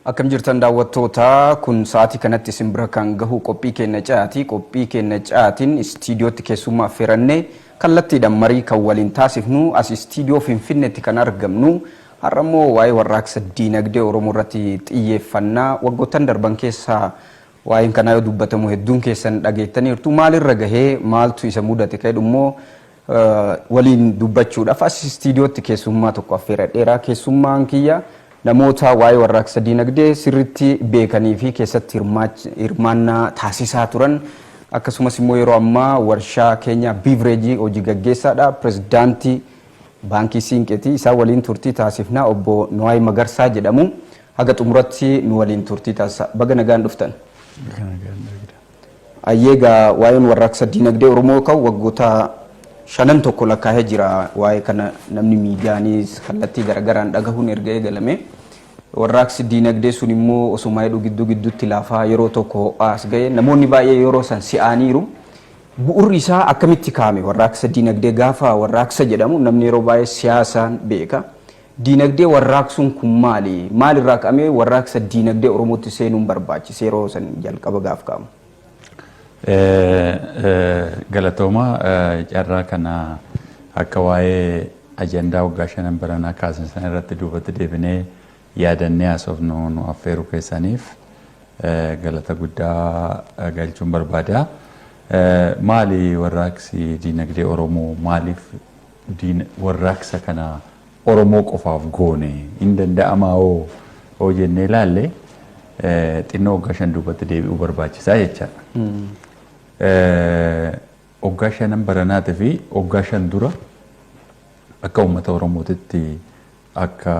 Akkam jirtan daawwattoota kun sa'aatii kanatti simbira kan gahu qophii keenya caati. Qophii keenya caatiin istiidiyootti keessummaa affeerannee kallattiidhaan marii kan waliin taasifnu as istiidiyoo Finfinneetti kan argamnu. Har'a immoo waa'ee warraaqsa diinagdee Oromoo irratti xiyyeeffannaa waggoottan darban keessaa waa'een kanaa yoo dubbatamu hedduun keessan dhageettaniirtu. Maalirra gahee maaltu isa mudate ka'edhu immoo waliin dubbachuudhaaf as istiidiyootti keessummaa tokko affeeradheera. Keessummaan kiyya namoota waa'ee warraaqsa diinagdee sirriitti beekanii fi keessatti hirmaannaa taasisaa turan akkasumas immoo yeroo ammaa warshaa keenya biivireejii hojii gaggeessaadha. Pirezidaantii baankii Siinqeetii isaa waliin turtii taasifnaa obbo Nuwaay Magarsaa jedhamu. Haga xumuratti nu waliin turtii taasisa. Baga nagaan dhuftan. Ayyeegaa waa'een warraaqsa diinagdee Oromoo ka'u waggoota 5 tokko lakkaa'ee jira. Waa'ee kana namni miidiyaanis kallattii garagaraan dhagahuun erga eegalame. Warraaqsi diinagdee sun immoo osuma heddu gidduutti laafaa yeroo tokko as ga'e namoonni baay'ee yeroo san si'aaniiru. Bu'uurri isaa akkamitti kaa'ame warraaqsa diinagdee gaafa warraaqsa jedhamu namni yeroo baay'ee siyaasaan beeka. Diinagdee warraaqsuun kun maali? Maalirraa ka'amee warraaqsa diinagdee Oromootti seenuun barbaachise yeroo san jalqaba gaaf ka'amu? Galatooma carraa kana akka waa'ee ajandaa waggaa 5 baranaa kaasan sana irratti duubatti deebinee yaadannee haasofnu nu affeeruu keessaniif galata guddaa galchuun barbaada. Maali warraaqsi diinagdee Oromoo? Maaliif warraaqsa kana Oromoo qofaaf goone hin danda'amaa hoo jennee ilaalle xinnoo waggaa 5 duubatti deebi'uu barbaachisaa jechaadha. Waggaa 5 baranaatii fi waggaa 5 dura akka uummata Oromootitti akka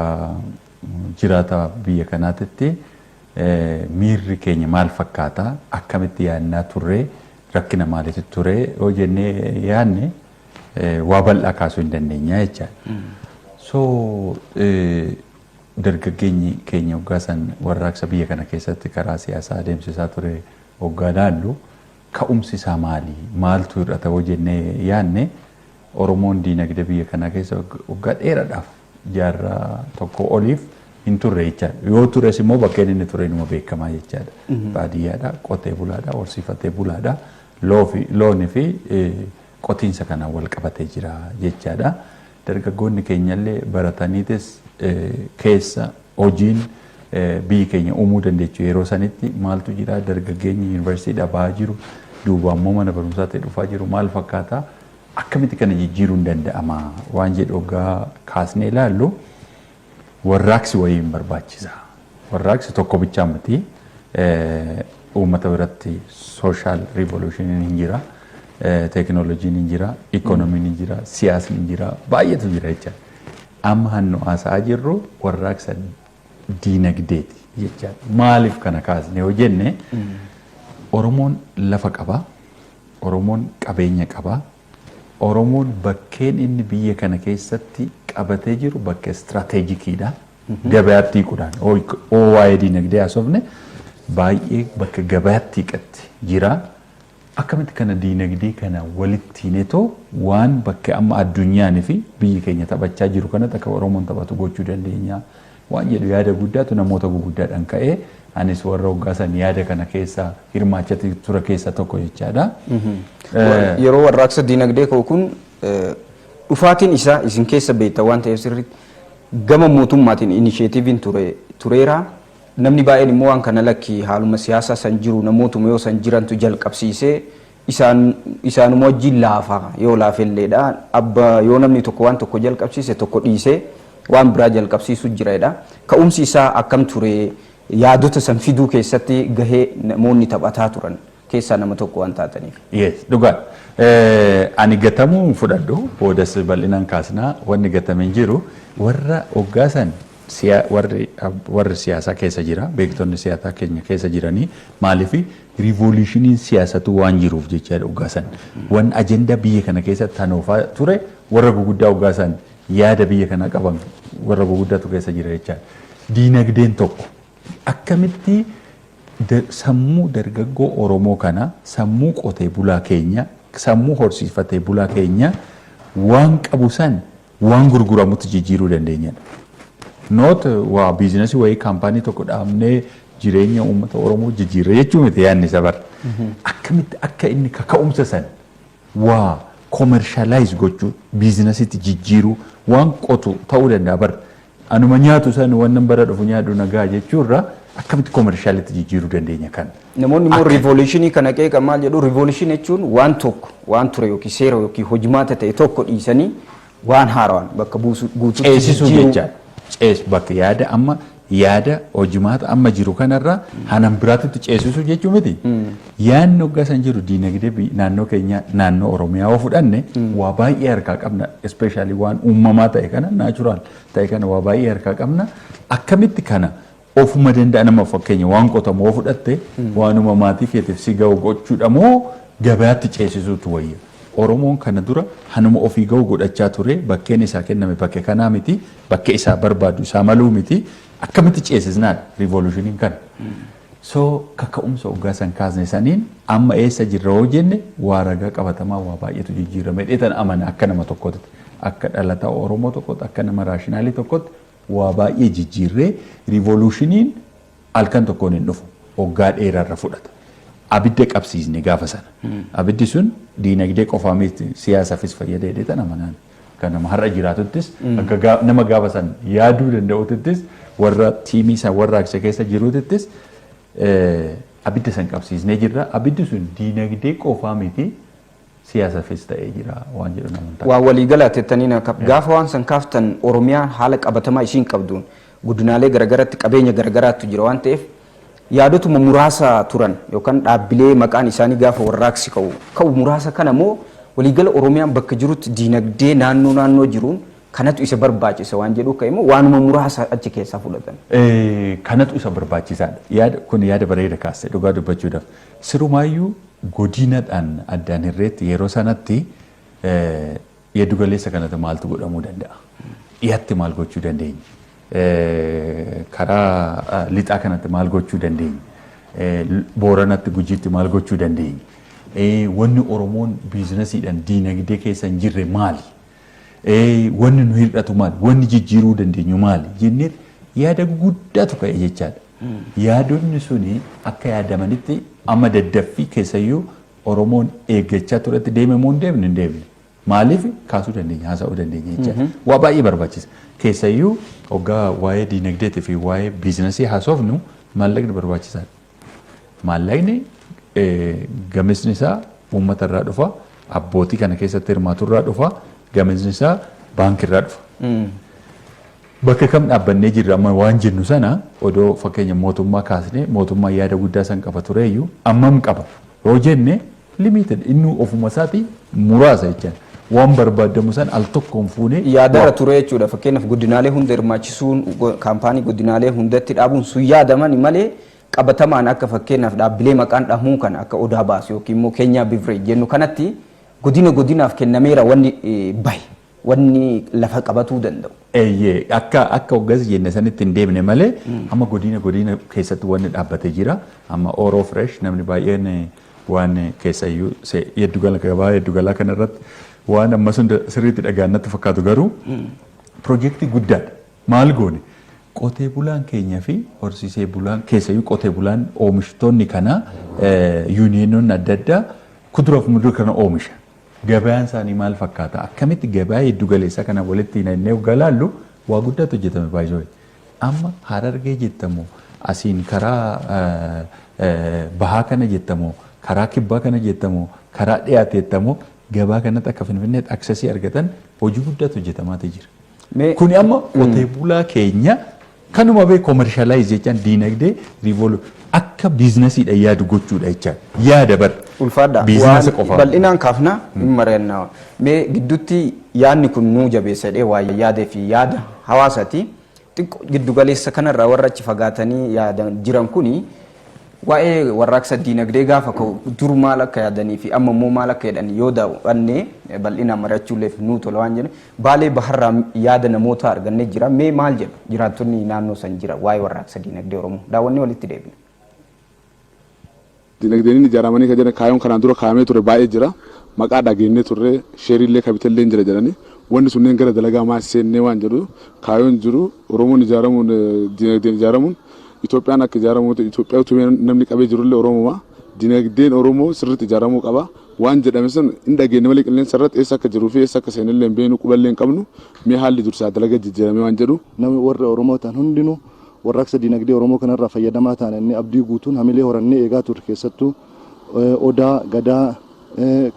jiraata biyya kanaatitti miirri keenya maal fakkaata? Akkamitti yaadnaa turre? Rakkina maaliitu ture? Yoo jennee yaadne waa bal'aa kaasuu hin dandeenya jechaadha. So dargaggeenyi keenya waggaa san warraaqsa biyya kana keessatti karaa siyaasaa adeemsisaa ture waggaa laallu ka'umsi isaa maali? Maaltu hir'ata yoo jennee yaadne Oromoon diinagdee biyya kana keessa waggaa dheeraadhaaf jaarraa tokko oliif hin turre jechaadha. Yoo tures immoo bakkeen inni ture inuma beekamaa jechaadha. Baadiyyaadha, qotee bulaadha, horsiifatee bulaadha, loonii fi qotiinsa kanaan wal qabatee jira jechaadha. Dargaggoonni keenyallee barataniitis keessa hojiin biyyi keenya uumuu dandeechu yeroo sanitti maaltu jira? Dargaggeenyi yuunivarsiitiidhaa bahaa jiru, duuba ammoo mana barumsaatti dhufaa jiru maal fakkaata? Akkamitti kana jijjiiruun danda'ama waan jedhu waggaa kaasnee ilaallu warraaqsi wayii hin barbaachisa. Warraaqsi tokko bichaa miti. Uummata biratti sooshaal riivolushiniin hin jira, teekinooloojiin hin jira, ikoonomiin hin jira, siyaasni hin jira, baay'eetu jira jechaadha. Amma hannu haasa'aa jirru warraaqsa diinagdeeti jechaadha. Maaliif kana kaasne yoo jenne Oromoon lafa qaba, Oromoon qabeenya qaba, Oromoon bakkeen inni biyya kana keessatti qabatee jiru bakka istiraateejikiidha. Gabaatti hiikuudhaan waa'ee diinagdee haasofne baay'ee bakka gabaatti hiiqatti jira. Akkamitti kana diinagdee kana walitti hiinetoo waan bakka amma addunyaan fi biyyi keenya taphachaa jiru kanatti akka Oromoon taphatu gochuu dandeenya waan jedhu yaada guddaatu namoota guguddaadhaan ka'ee anis warra waggaa san yaada kana keessa hirmaachaa ture keessa tokko jechaadha. Yeroo warraaqsa diinagdee ka'u kun dhufaatiin isaa isin keessa beekta waan ta'eef sirriitti gama mootummaatiin inisheetiiviin tureera. Namni baay'een immoo waan kana lakki haaluma siyaasaa san jiru namootuma yoo san jirantu jalqabsiisee isaanuma wajjin laafaa yoo laafelleedha. Abba yoo namni tokko waan tokko jalqabsiise tokko dhiisee waan biraa jalqabsiisu jiraadha. Ka'umsi isaa akkam ture? Yaadota san fiduu keessatti gahee namoonni taphataa turan keessaa nama tokko waan taataniif. Yes, dhugaa. Ani gatamuu fudhadhu boodas bal'inaan kaasnaa wanni gatameen jiru warra waggaa san warri siyaasaa keessa jira, beektonni siyaasaa keenya keessa jiranii maaliif riivolushiniin siyaasatu waan jiruuf jechaadha waggaa san. Waan ajandaa biyya kana keessatti hanoofaa ture warra guguddaa waggaa san yaada biyya kana qaban warra guguddaatu keessa jira jechaadha. Diinagdeen tokko akkamitti sammuu dargaggoo Oromoo kana sammuu qotee bulaa keenya sammuu horsiifatee bulaa keenya waan qabu san waan gurguramutti jijjiiruu dandeenyadha. Noot waa biizinasii wayii kaampaanii tokko dhaabnee jireenya uummata Oromoo jijjiirra jechuu miti yaadni isa bara. Akkamitti akka inni kaka'umsa san waa commercialize gochuu biizinasiitti jijjiiruu waan qotu ta'uu danda'a bara. Anuma nyaatu san waan bara dhufu nyaadhu nagaa jechuurra akkamitti commercialitti jijjiiruu dandeenya kan. Namoonni immoo revolutionii kana qeeqa maal jedhu revolution jechuun waan tokko waan ture yookiin seera yookiin hojimaata ta'e tokko dhiisanii waan haaraan bakka guutuutti ceesisuu jecha cees bakka yaada amma yaada hojimaata amma jiru kanarra hanan biraatitti ceesisuu jechuu miti. Yaanni hoggaa san jiru diinagdee naannoo keenya naannoo Oromiyaa yoo fudhanne waa baay'ee harkaa qabna especially waan uumamaa ta'e kana natural ta'e kana waa baay'ee harkaa qabna akkamitti kana ofuma danda'a nama fakkeenya waan qotamu yoo fudhatte waanuma maatii keetiif si ga'u gochuudha moo gabaatti ceesisuutu wayya. Oromoon kana dura hanuma ofii ga'u godhachaa ture bakkeen isaa kenname bakke kanaa miti bakke isaa barbaadu isaa maluu miti akkamitti ceesisnaan revolutioniin kana. So kaka'umsa hoggaa san kaasne saniin amma eessa jirra hoo jenne waa ragaa qabatamaa waa baay'eetu jijjiirame dheetan amana akka nama tokkotti akka dhalataa Oromoo tokkotti akka nama raashinaalii tokkotti waa baay'ee jijjiirree revolutioniin halkan tokkoon hin dhufu hoggaa dheeraarra fudhata. Abidda qabsiisne gaafa sana. Abiddi sun diinagdee qofaa miti siyaasaafis fayyada dheetan amanaan. Kan nama har'a jiraatuttis akka nama gaafa san yaaduu danda'uttis warra tiimii isaa warraaqsa keessa jiruuttis abidda san qabsiisnee jirra. Abiddi sun diinagdee qofaa miti siyaasaafis ta'ee jira waan jedhu namoota. Waa waliigala tettaniin gaafa waan san kaaftan Oromiyaan haala qabatamaa ishiin qabduun guddinaalee garagaraatti qabeenya garagaraatu jira waan ta'eef yaadotuma muraasa turan yookaan dhaabbilee maqaan isaanii gaafa warraaqsi ka'u muraasa kana moo waliigala Oromiyaan bakka jirutti diinagdee naannoo jiruun kanatu isa barbaachisa waan jedhu ka'e moo waanuma muraasa achi keessaa fudhatan. Kanatu isa barbaachisaadha. Yaada kun yaada bareeda kaasee dhugaa dubbachuudhaaf sirumaayyuu godinadhaan addaan hirreetti yeroo sanatti yeddu galeessa kanatti maaltu godhamuu danda'a? Dhiyaatti maal gochuu dandeenya? Karaa lixaa kanatti maal gochuu dandeenya? Booranatti gujiitti maal gochuu dandeenya? Wanni Oromoon biizinasiidhaan diinagdee keessa hin jirre maali? Wanni nu hir'atu maali? Wanni jijjiiruu dandeenyu maali? Jennee yaada guddaatu ka'e jechaadha. Yaadonni suni akka yaadamanitti amma daddaffii keessayyuu Oromoon eeggachaa turetti deeme moo hin deemne? Maaliif kaasuu dandeenya haasa'uu dandeenya jechaadha. Waa baay'ee barbaachisa. Keessayyuu hoggaa waa'ee diinagdeetii fi waa'ee biizinasii haasofnu maallaqni barbaachisaadha. Maallaqni gamisni isaa uummata irraa dhufa, abbootii kana keessatti hirmaatu irraa dhufa, gamisni isaa baankii irraa dhufa. Bakka kam dhaabbannee jirra amma waan jennu sana odoo fakkeenya mootummaa kaasnee mootummaa yaada guddaa san qaba tureeyyuu ammam qaba yoo jenne limited inni ofuma isaatii muraasa jechuudha. Waan barbaadamu san al tokkoon fuunee yaadara ture jechuudha. Fakkeenyaaf guddinaalee hunda hirmaachisuun kaampaanii guddinaalee hundatti dhaabuun sun yaadaman malee qabatamaan akka fakkeenyaaf dhaabbilee maqaan dhahamuu kan akka odaa baasu yookiin immoo keenyaa bivree jennu kanatti godinaaf kennameera wanni bahe wanni lafa qabatuu danda'u. Akka hoggas jenne sanitti hin deemne malee amma godina keessatti wanni dhaabbatee jira. Amma Oro Fresh namni baay'een waan keessayyuu yeddugala gabaa yeddugalaa kanarratti waan amma sun sirriitti dhagaannatti fakkaatu garuu piroojeektii guddaadha. Maal goone? Qotee bulaan keenya fi horsiisee bulaan keessayyuu qotee bulaan oomishtoonni kana yuuniyoonni adda addaa kuduraa fi muduraa kana oomisha. Gabaan isaanii maal fakkaata? Akkamitti gabaa yeddu galeessaa kana walitti hidhannee hoggaa laallu waa guddaatu hojjetame baay'ee. Amma Harargee jettamu asiin karaa bahaa kana jettamu karaa kibbaa kana jettamu karaa dhiyaate jettamu gabaa kanatti akka Finfinneetti aksesii argatan hojii guddaatu hojjetamaa jira. Kuni amma qotee bulaa keenya kanuma bee commercialize jechaan diinagdee akka biizinasiidha yaadu gochuudha jechaan yaada bar. Ulfaadha. Biizinasa qofaa. Bal'inaan kaafna hin mari'annaa. Mee gidduutti yaadni kun nuu jabeessadhee waa yaadee fi yaada hawaasaati. Xiqqoo giddu galeessa kanarraa warra achi fagaatanii yaadan jiran kuni waa'ee warraaqsa diinagdee gaafa dur maal akka yaadanii fi amma immoo maal akka jedhan yoo daawwanne bal'inaan mari'achuulleef nuu tola waan jedhan baalee baharraa yaada namoota argannee jira. Mee maal jedhu jiraattonni naannoo san jira waa'ee warraaqsa diinagdee Oromoo daawwannee walitti deebina. Dinagdeen ijaaramanii kan jedhan kaayoon kanaan dura kaa'amee ture baay'ee jira. Maqaa dhageenyee turre sheeriillee kabitellee jira jedhanii wanni sunneen gara dalagaa maasseennee waan jedhu kaayoon jiru Oromoon ijaaramuun dinagdeen ijaaramuun Itoophiyaan akka ijaaramuutu Itoophiyaa utubee namni qabee jirullee Oromooma dinagdeen Oromoo sirriitti ijaaramuu qaba waan jedhame sun hin dhageenye malee qilleensa irratti eessa akka jiruu fi eessa akka seenillee beenu quballee hin qabnu mee haalli dursaa dalagaa jijjiirame waan jedhu namni warra Oromoo ta'an hundinuu warraaqsa dinagdee Oromoo kanarraa fayyadamaa ta'an inni abdii guutuun hamilee horannee eegaa ture keessattuu Odaa Gadaa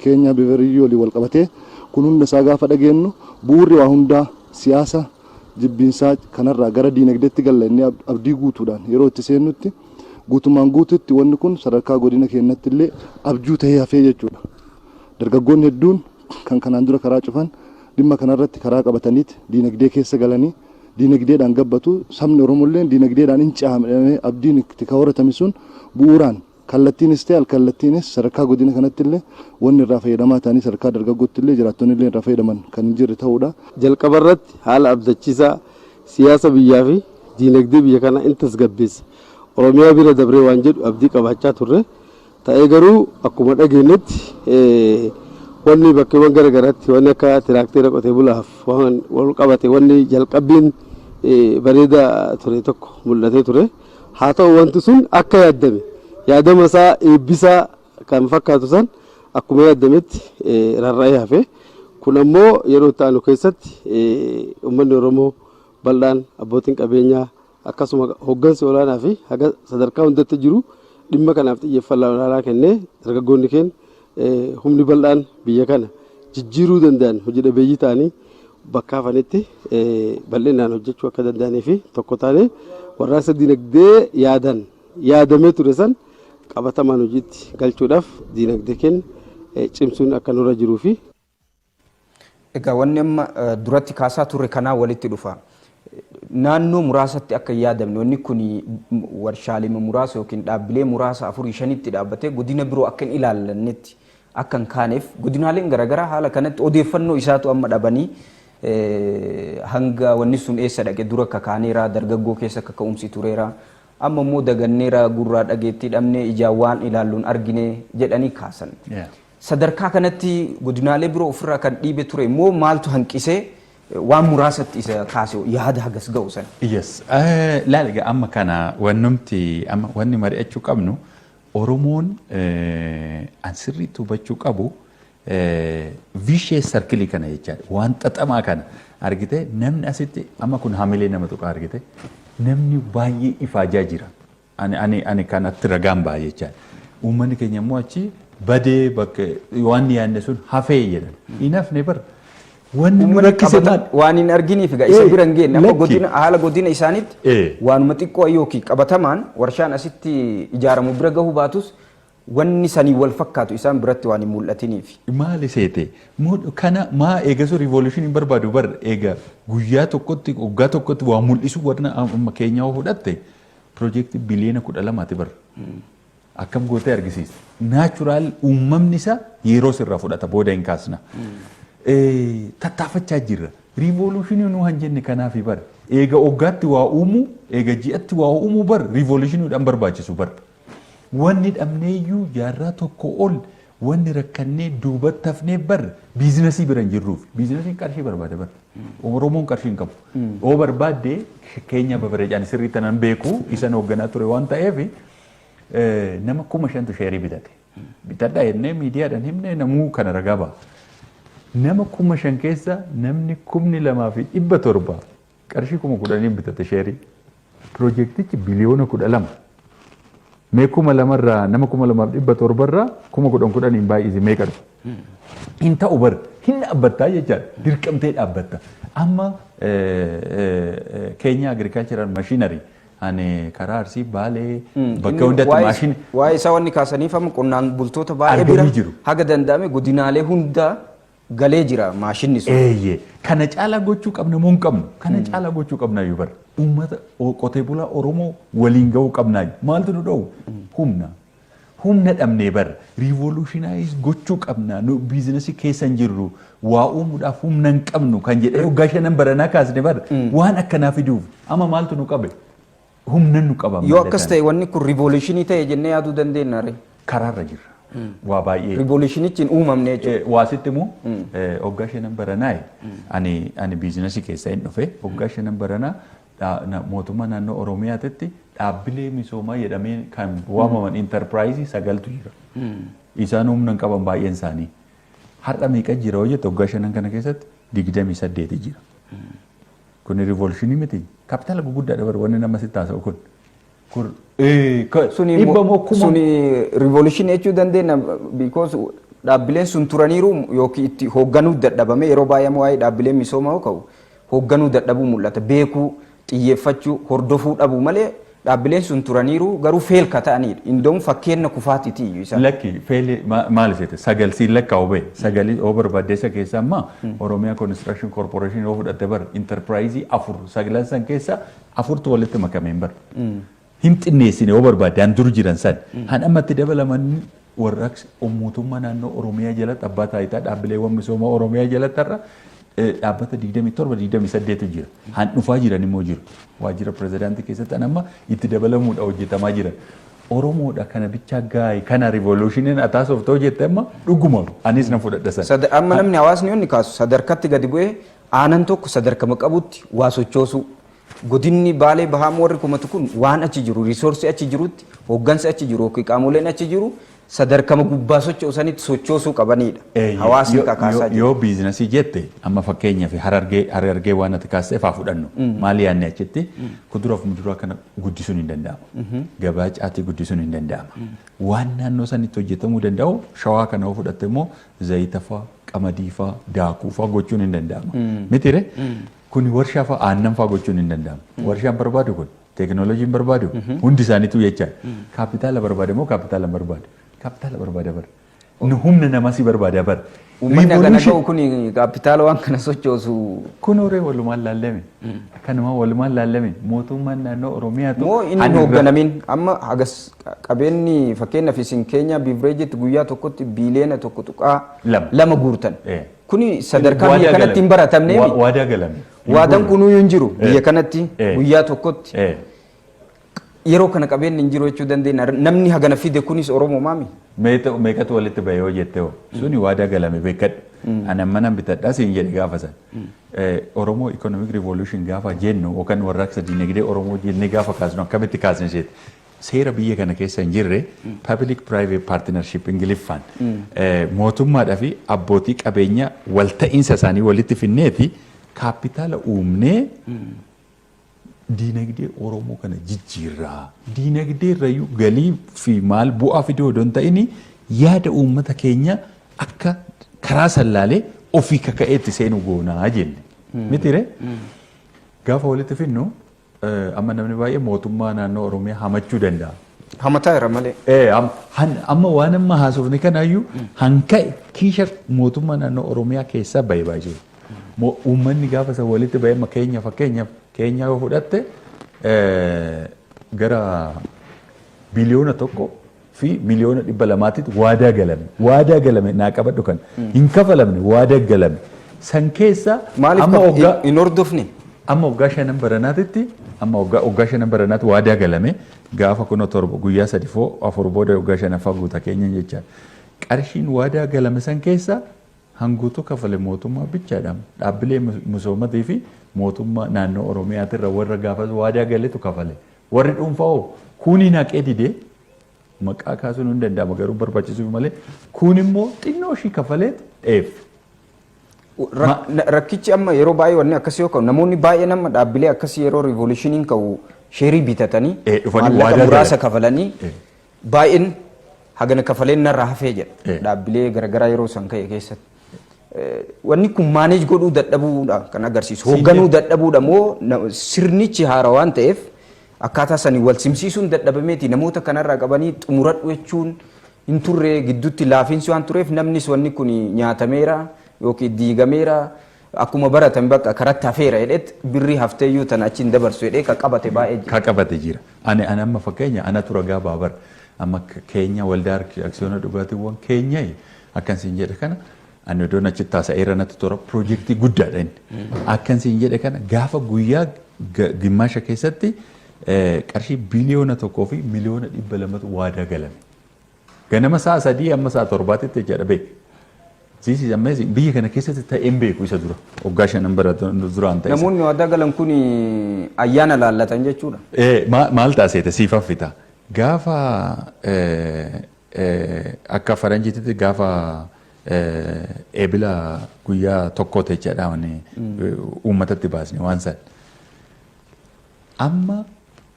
Keenya Biveriyyoo waliin wal qabatee kun hunda isaa gaafa dhageenyu bu'uurri waa hundaa siyaasa jibbinsaa kanarraa gara dinagdeetti galla inni abdii guutuudhaan yeroo itti seennutti guutumaan guututti wanni kun sadarkaa godina keenyatti illee abjuu ta'ee hafee jechuudha. Dargaggoonni hedduun kan kanaan dura karaa cufan dhimma kanarratti karaa qabataniiti dinagdee keessa galanii dinagdeedhaan gabbatu sabni Oromollee dinagdeedhaan hin caamamee abdiin itti kaawwaratame sun bu'uuraan kallattiinis ta'e alkallattiinis sadarkaa godina kanatti illee wanni irraa fayyadamaa ta'anii sadarkaa dargaggootti illee jiraattonni illee irraa fayyadaman kan hin jirre ta'uudha. Jalqaba irratti haala abdachiisaa siyaasa biyyaa fi dinagdee biyya kana in tasgabbeessa. Oromiyaa bira dabree waan jedhu abdii qabaachaa turre ta'ee garuu akkuma dhageenyetti wanni bakkeewwan garaagaraatti wanni akka tiraakteera qotee bulaaf waan wal qabate wanni jalqabbiin bareedaa ture tokko mul'atee ture haa ta'u wanti sun akka yaadama isaa eebbisaa kan fakkaatu san akkuma yaadametti rarra'ee hafe kun ammoo yeroo ta'anu keessatti uummanni Oromoo bal'aan abbootiin qabeenyaa akkasuma hoggansi olaanaa fi haga sadarkaa hundatti jiru dhimma kanaaf xiyyeeffannaa olaanaa kennee dargaggoonni keenya humni bal'aan biyya kana jijjiiruu danda'an hojii dhabeeyyii ta'anii bakka hafanitti bal'inaan hojjechuu akka danda'anii fi tokko taanee warraaqsa dinagdee yaadamee ture san qabatamaan hojiitti galchuudhaaf dinagdee keenya cimsuun akka nurra jiruu fi. Egaa wanni amma duratti kaasaa turre kanaa walitti dhufa. Naannoo muraasatti akka yaadamne wanni kun warshaalee muraasa yookiin dhaabbilee muraasa 4-5tti dhaabbatee godina biroo akka hin ilaallannetti akka hin kaaneef godinaaleen garaagaraa haala kanatti odeeffannoo isaatu amma dhabanii hanga wanni sun eessa dhaqe dura akka kaaneera dargaggoo keessa akka ka'umsi tureera amma immoo daganneera gurraa dhageetti dhabnee ijaan waan ilaalluun argine jedhanii kaasan. Sadarkaa kanatti godinaalee biroo ofirraa kan dhiibe ture immoo maaltu hanqisee waan muraasatti isa kaase yaada hagas ga'u san. Yes. Laaliga amma kana wanni mari'achuu qabnu Oromoon an sirriitti hubachuu qabu vicious circle kana jechaadha. Waan xaxamaa kana argite namni asitti amma kun hamilee nama tuqa argite namni baay'ee ifaajaa jira. Ani kanatti ragaan baay'ee jechaadha. Uummanni keenya immoo achi badee bakka waan yaadne sun hafee jedhan. Inafne bara. Wanni nu rakkise waan hin arginiif egaa isa bira hin geenne amma godina haala godina isaaniitti waanuma xiqqoo yookiin qabatamaan warshaan asitti ijaaramu bira gahuu baatus wanni sanii wal fakkaatu isaan biratti waan hin mul'atiniif. Maali seete kana maa eegasu revolution hin barbaadu bar eega guyyaa tokkotti waggaa tokkotti waa mul'isu warna amma keenyaa fudhatte piroojeektii biliyoona 12 bar akkam gootee argisiisa. Naachuraal uumamni isaa yeroo sirraa fudhata booda hin kaasna. Tattaafachaa jirra. Revolutionii nu hanjenne kanaaf bar eega waggaatti waa uumu eega ji'atti waa uumu bar revolutioniidhaan barbaachisu bar. Wanni dhabneeyyuu jaarraa tokko ol wanni rakkannee duubatti hafnee bar biizinasii bira hin jirruuf. Biizinasiin qarshii barbaada bar. Oromoon qarshii hin qabu. Oo barbaadde keenya babareechaan sirriitti nan beeku isan hoogganaa ture waan ta'eef nama 5,000 sheerii bitate. Bitadhaa jennee miidiyaadhaan himne namuu kana ragaa ba'a. Nama 5,000 keessa namni 2,700 qarshii 10,000 bitate sheerii. Piroojeektichi biliyoona 12. Mee 2,000 irraa nama 2,700 irraa 10,000 baay'ise meeqa dhufa? Hin ta'u bar hin dhaabbattaa jechaadha. Dirqamtee dhaabbatta. Amma Keenya agricultural machinery ani karaa Arsii Baalee bakka hundatti maashinii waa'ee isaa wanni kaasaniif amma qonnaan bultoota baay'ee bira haga danda'ame godinaalee hunda galee jira maashinni sun. Kana caalaa gochuu qabna moo hin qabnu? Kana caalaa gochuu qabna yoo bar. Uummata qotee bulaa Oromoo waliin gahuu qabna. Maaltu nu dha'u? Humna dhabnee bar. Revolutionize gochuu qabna. Nu biizinasii keessa hin jirru. Waa uumuudhaaf humna hin qabnu kan jedhee waggaa 5 baranaa kaasne bar. Waan akkanaa fiduuf. Amma maaltu nu qabe? Humna nu qaba. Yoo akkas ta'e wanni kun revolutionii ta'e jennee yaaduu dandeenya ree? Karaarra jirra. waa baay'ee. Rivolushinichi hin uumamne jechuudha. Waasitti immoo hoggaa shanan baranaa ani biizinasii keessa hin dhufe hoggaa shanan baranaa mootummaa naannoo Oromiyaatti dhaabbilee misoomaa jedhamee kan waamaman intarpiraayizii 9tu jira. Isaan humna hin qaban baay'een isaanii. Har'a meeqa jira hoo jette hoggaa shanan kana keessatti 28 jira. Kun rivolushini miti. Kapitaala guguddaadha bara wanni nama sitti haasa'u kun. Suni rivolushini jechuu dandeenya because dhaabbileen sun turaniiru yookiin itti hoogganuu dadhabame yeroo baay'ee waa'ee dhaabbilee misoomaa yoo ka'u hoogganuu dadhabuu mul'ata. Beekuu, xiyyeeffachuu, hordofuu dhabuu malee dhaabbileen sun turaniiru garuu feelka ta'anidha. Indoon fakkeenya kufaatiiti iyyuu isaan. Lakki feeli maal isheete sagalsiin lakka obee sagalii oo barbaadeessa keessa amma Oromiyaa Construction Corporation yoo fudhatte bara intarpiraayizii 4 sagalan san keessa 4tu walitti makameen bara. Hin xinneessine yoo barbaade han dur jiran san han ammatti dabalaman warraaqsi mootummaa naannoo Oromiyaa jalatti abbaa taayitaa dhaabbileewwan misoomaa Oromiyaa jalatti irra dhaabbata 27-28 jira. Han dhufaa jiran immoo jiru. Waajjira pirezidaantii keessatti amma itti dabalamuudha hojjetamaa jiran. Oromoodha kana bichaa gaa'e kana rivolushiniin ataasoftoo jette amma dhuguma anis nan fudhadha san. Amma namni hawaasni yoonni kaasu sadarkatti gadi bu'ee aanan tokko sadarkama qabutti waa sochoosuu. Godinni Baalee Bahaa warri kumatu kun waan achi jiru riisoorsi achi jirutti hooggansa achi jiru yookiin qaamoleen achi jiru sadarkama gubbaa sochoosanitti sochoosuu qabanidha. Hawaasni kakaasaa jiru. Yoo biizinasii jette amma fakkeenyaaf harargee waan ati kaaseef haa fudhannu. Maali yaadne achitti kuduraaf muduraa kana guddisuun hin danda'amu. Gabaa caatii guddisuun hin danda'ama. Waan naannoo sanitti hojjetamuu danda'u shawaa kana yoo fudhatte immoo zayita fa'aa, qamadii fa'aa, daakuu fa'aa gochuun hin danda'ama. Mitire kun warshaa fa'aa aannan fa'aa gochuun hin danda'amu. Warshaan barbaadu kun teekinooloojiin barbaadu hundi isaaniitu jechaa kaapitaala barbaade moo kaapitaala barbaadu. Kapitaala barbaada bara. Nu humna namaa si barbaada bara. Uummanni akkana ga'u kun kaapitaala waan kana sochoosu. Kun horee walumaan laallame. Akkanuma walumaan laallame mootummaan naannoo Oromiyaatu. Moo inni hoogganamin amma hagas qabeenyi fakkeenyaaf isin keenya biivireejitti guyyaa tokkotti biiliyoona tokko tuqaa lama guurtan. Kuni sadarkaa biyya kanatti hin baratamne. Waadaa galame. Waadaan kunuu hin jiru biyya kanatti guyyaa tokkotti. Yeroo kana qabeenyi hin jiru jechuu dandeenya. Namni hagana fide kunis Oromoo maami? Meeqatu walitti bahee yoo jette suni waadaa galame beekadhu. Ani amma nan bitadhaa siin jedhe gaafa san. Oromoo Economic Revolution gaafa jennu yookaan warraaqsa dinagdee Oromoo jennee gaafa kaasnu akkamitti kaasne isheeti. Seera biyya kana keessa hin jirre Public Private Partnership Ingiliffaan mootummaadhaa fi abbootii qabeenyaa walta'iinsa isaanii walitti finneeti kaapitaala uumnee diinagdee Oromoo kana jijjiirraa. Diinagdee irrayyuu galii fi maal bu'aa fidee odoo hin ta'in yaada uummata keenya akka karaa sallaalee ofii kaka'eetti seenu goonaa jenne. Mitire gaafa walitti finnu amma namni baay'ee mootummaa naannoo Oromiyaa hamachuu danda'a. Hamataa jira malee. Amma waan amma haasofne kanaayyuu hanka'e kiisha mootummaa naannoo Oromiyaa keessaa bahee baay'ee. Uummanni gaafa isa walitti bahee fakkeenyaaf Keenya yoo fudhatte gara biliyoona tokko fi miliyoona 200tti waadaa galame. Waadaa galame naa qabadhu kan hin kafalamne waadaa galame. San keessa amma waggaa hin hordofne. Amma waggaa 5 baranaatitti amma waggaa 5 baranaatti waadaa galame gaafa kun torba guyyaa 3-4 booda waggaa 5 guuta keenya jecha qarshiin waadaa galame san keessa hanguutu kafale mootummaa bichaadhaan dhaabbilee misoomatii fi mootummaa naannoo Oromiyaatirra warra gaafas waadaa galetu kafale. Warri dhuunfaa kuni naqee didee maqaa kaasuun hin danda'ama garuu barbaachisuu malee kun immoo xinnoo ishii kafaleet dheef. Rakkichi amma yeroo baay'ee wanni akkasii yoo ka'u namoonni baay'ee nama dhaabbilee akkasii yeroo riivolushiniin ka'u sheerii bitatanii maallaqa muraasa kafalanii baay'een hagana kafaleen narraa hafee jedha dhaabbilee garaagaraa yeroo san ka'e keessatti. Wanni kun maaneej godhuu dadhabuudha kan agarsiisu. Hoogganuu dadhabuudha moo sirnichi haara waan ta'eef akkaataa sanii wal simsiisuun dadhabameeti namoota kanarraa qabanii xumuradhu jechuun hin turre gidduutti laafiinsi waan tureef namnis wanni kun nyaatameera yookiin diigameera akkuma baratan bakka karatti hafeera jedheet birrii hafteeyyuu tana achiin dabarsu jedhee ka qabate baay'ee jira. Ka qabate jira. Ani amma fakkeenya ana tura gaa baabar amma keenya waldaa aksiyoona dhugaatiiwwan keenya akkansiin jedhe kana ani odoon achitti taasa'eera natti tura piroojeektii guddaadha inni. Akkansiin jedhe kana gaafa guyyaa gimmaasha keessatti qarshii biliyoona 1 fi miliyoona 200 waadaa galame. Ganama sa'a 3 amma sa'a 7tti jedha beek. This is amazing. Biyya kana keessatti ta'een beeku isa dura. Waggaa 5 bara duraan ta'e. Namoonni waadaa galan kun ayyaana laallatan jechuudha. Maal taasise siifan fita. Gaafa akka faranjiitti gaafa eebila guyyaa tokko ta'e jedhamani uummatatti baasne waan san. Amma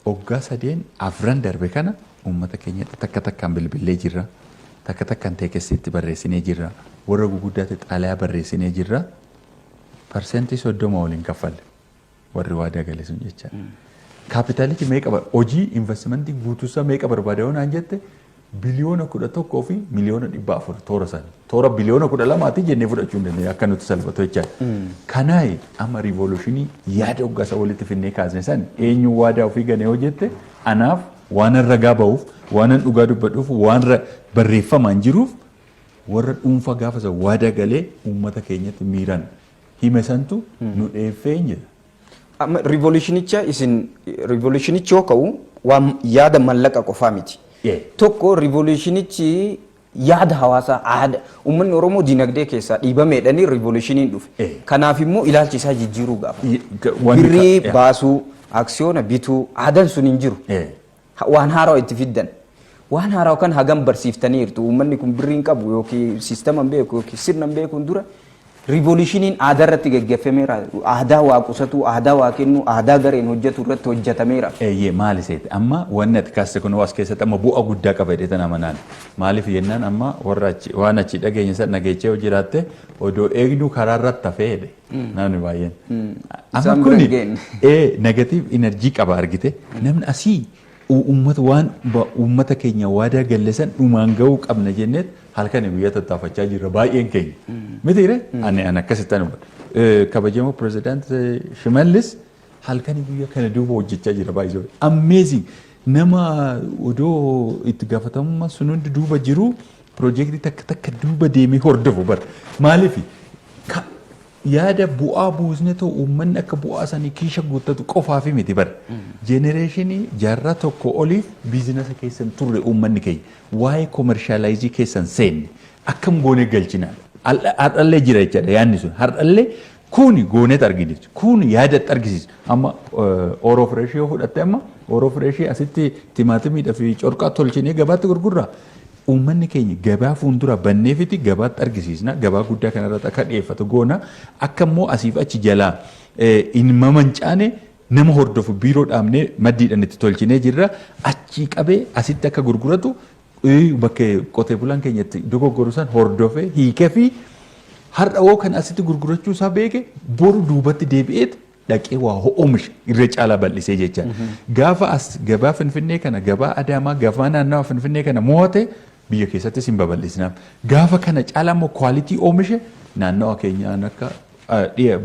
waggaa 3 darbe kana uummata keenya takka takkaan bilbilee jirra. Takka takkaan teekestiitti barreessinee jirra. Warra guguddaatti xaalayaa barreessinee jirra. Parsentii 30 waliin kaffalle. Warri waadaa gale sun jecha. Kaapitaalichi meeqa hojii investimentii guutuusaa meeqa barbaada yoo naan jette biliyoona 11 fi miliyoona 400 toora san. Toora biliyoona 12 jennee fudhachuu hin dandeenye akka nuti salphatu jecha. Kanaayi amma riivoluushinii yaada hoggaasa walitti finnee kaasne san eenyu waadaa ofii ganee yoo jette anaaf waan ragaa ba'uuf waan dhugaa dubbadhuuf waan barreeffamaan jiruuf warra dhuunfaa gaafa isa waadaa galee uummata keenyatti miiran hime santu nu dheeffeen jedha. Amma riivolushinichi yoo ka'u waan yaada mallaqa qofaa miti. Tokko riivolushinichi yaada hawaasaa aadaa uummanni Oromoo dinagdee keessaa dhiibameedhanii riivolushiniin dhufe. Kanaaf immoo ilaalchi isaa jijjiiruu gaafa. Birrii baasuu, aksiyoona bituu aadaan sun hin jiru. Waan haaraa itti fiddan. Waan haaraa kan hagam barsiiftaniirtu uummanni kun birriin qabu yookiin siistama beeku yookiin sirna beekuun dura riivolushiniin aadaa irratti gaggeeffameera. Aadaa waa qusatu, aadaa waa kennu, aadaa gareen hojjetu irratti hojjetameera. Maali seete amma wanni ati kaaste kun as keessatti amma bu'aa guddaa qaba jedhee tana amanaan. Maaliif jennaan amma warra waan achi dhageenya sana nageechee yoo jiraatte odoo eegduu karaa irratti hafee jedhe. Namni baay'een. Amma kuni negatiiv enerjii qaba argite namni asii uummata keenya waadaa galleessan dhumaan ga'uu qabna jenneet halkan guyyaa tattaafachaa jirra baay'een keenya. Mitiire ani akkasitti anu kabajamoo pirezidaanti Shimallis halkan guyyaa kana duuba hojjechaa jira baay'ee. Amazing nama odoo itti gaafatamummaa sun hundi duuba jiru piroojeektii takka takka duuba deemee hordofu bara. Maaliif yaada bu'aa buusne ta'u uummanni akka bu'aa sanii kiisha guuttatu qofaafi miti bara. Jenereeshinii jaarraa tokko oliif biizinasa keessan turre uummanni keenya waa'ee koomershaalaayizii keessan seenne akkam goonee galchinaan hardhallee jira jechaadha yaadni sun hardhallee kuni gooneet argisiisu kuni yaadatti argisiisu amma ooroo fireeshii yoo fudhatte amma ooroo fireeshii asitti timaatimiidhaa fi corqaa tolchinee gabaatti gurgurra. Uummanni keenya gabaa fuuldura banneefiti gabaatti argisiisna gabaa guddaa kanarratti akka dhiyeeffatu goona akka immoo asiif achi jalaa hin mamancaane nama hordofu biiroo dhaabnee maddiidhaan itti tolchinee jirra achii qabee asitti akka gurguratu bakka qotee bulaan keenyatti dogoggoru san hordofee hiikee fi har'aoo kan asitti gurgurachuu isaa beeke boru duubatti deebi'eet dhaqee waa oomisha irra caalaa bal'isee jecha gaafa as gabaa Finfinnee kana gabaa Adaamaa gabaa naannawa Finfinnee kana mo'ate biyya keessattis hin babal'isnaaf gaafa kana caalaa immoo kwaalitii oomishe naannawa keenyaan akka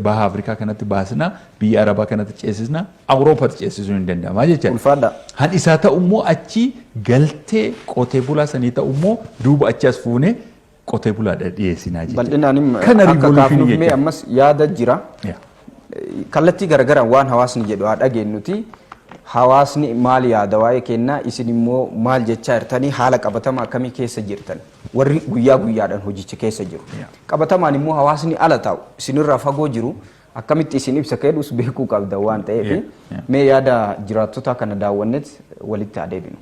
baha Afrikaa kanatti baasnaa biyya Arabaa kanatti ceesisnaa Awuroopaatti ceesisuu hin danda'amaa jecha. Ulfaadha. Han isaa ta'u immoo achi galtee qotee bulaa sanii ta'u immoo duuba achi as fuunee qotee bulaadha dhiyeessinaa jecha. Bal'inaan akka kaafnuuf mee ammas yaada jira. Kallattii garagaraan waan hawaasni jedhu haa dhageenyuti. Hawaasni maal yaada waa'ee kennaa isin immoo maal jechaa jirtanii haala qabatamaa akkamii keessa jirtan warri guyyaa guyyaadhaan hojicha keessa jiru. Qabatamaan immoo hawaasni ala taa'u isinirraa fagoo jiru akkamitti isin ibsa kennuus beekuu qabda waan ta'eef mee yaada jiraattota kana daawwannetti walitti adeemnu.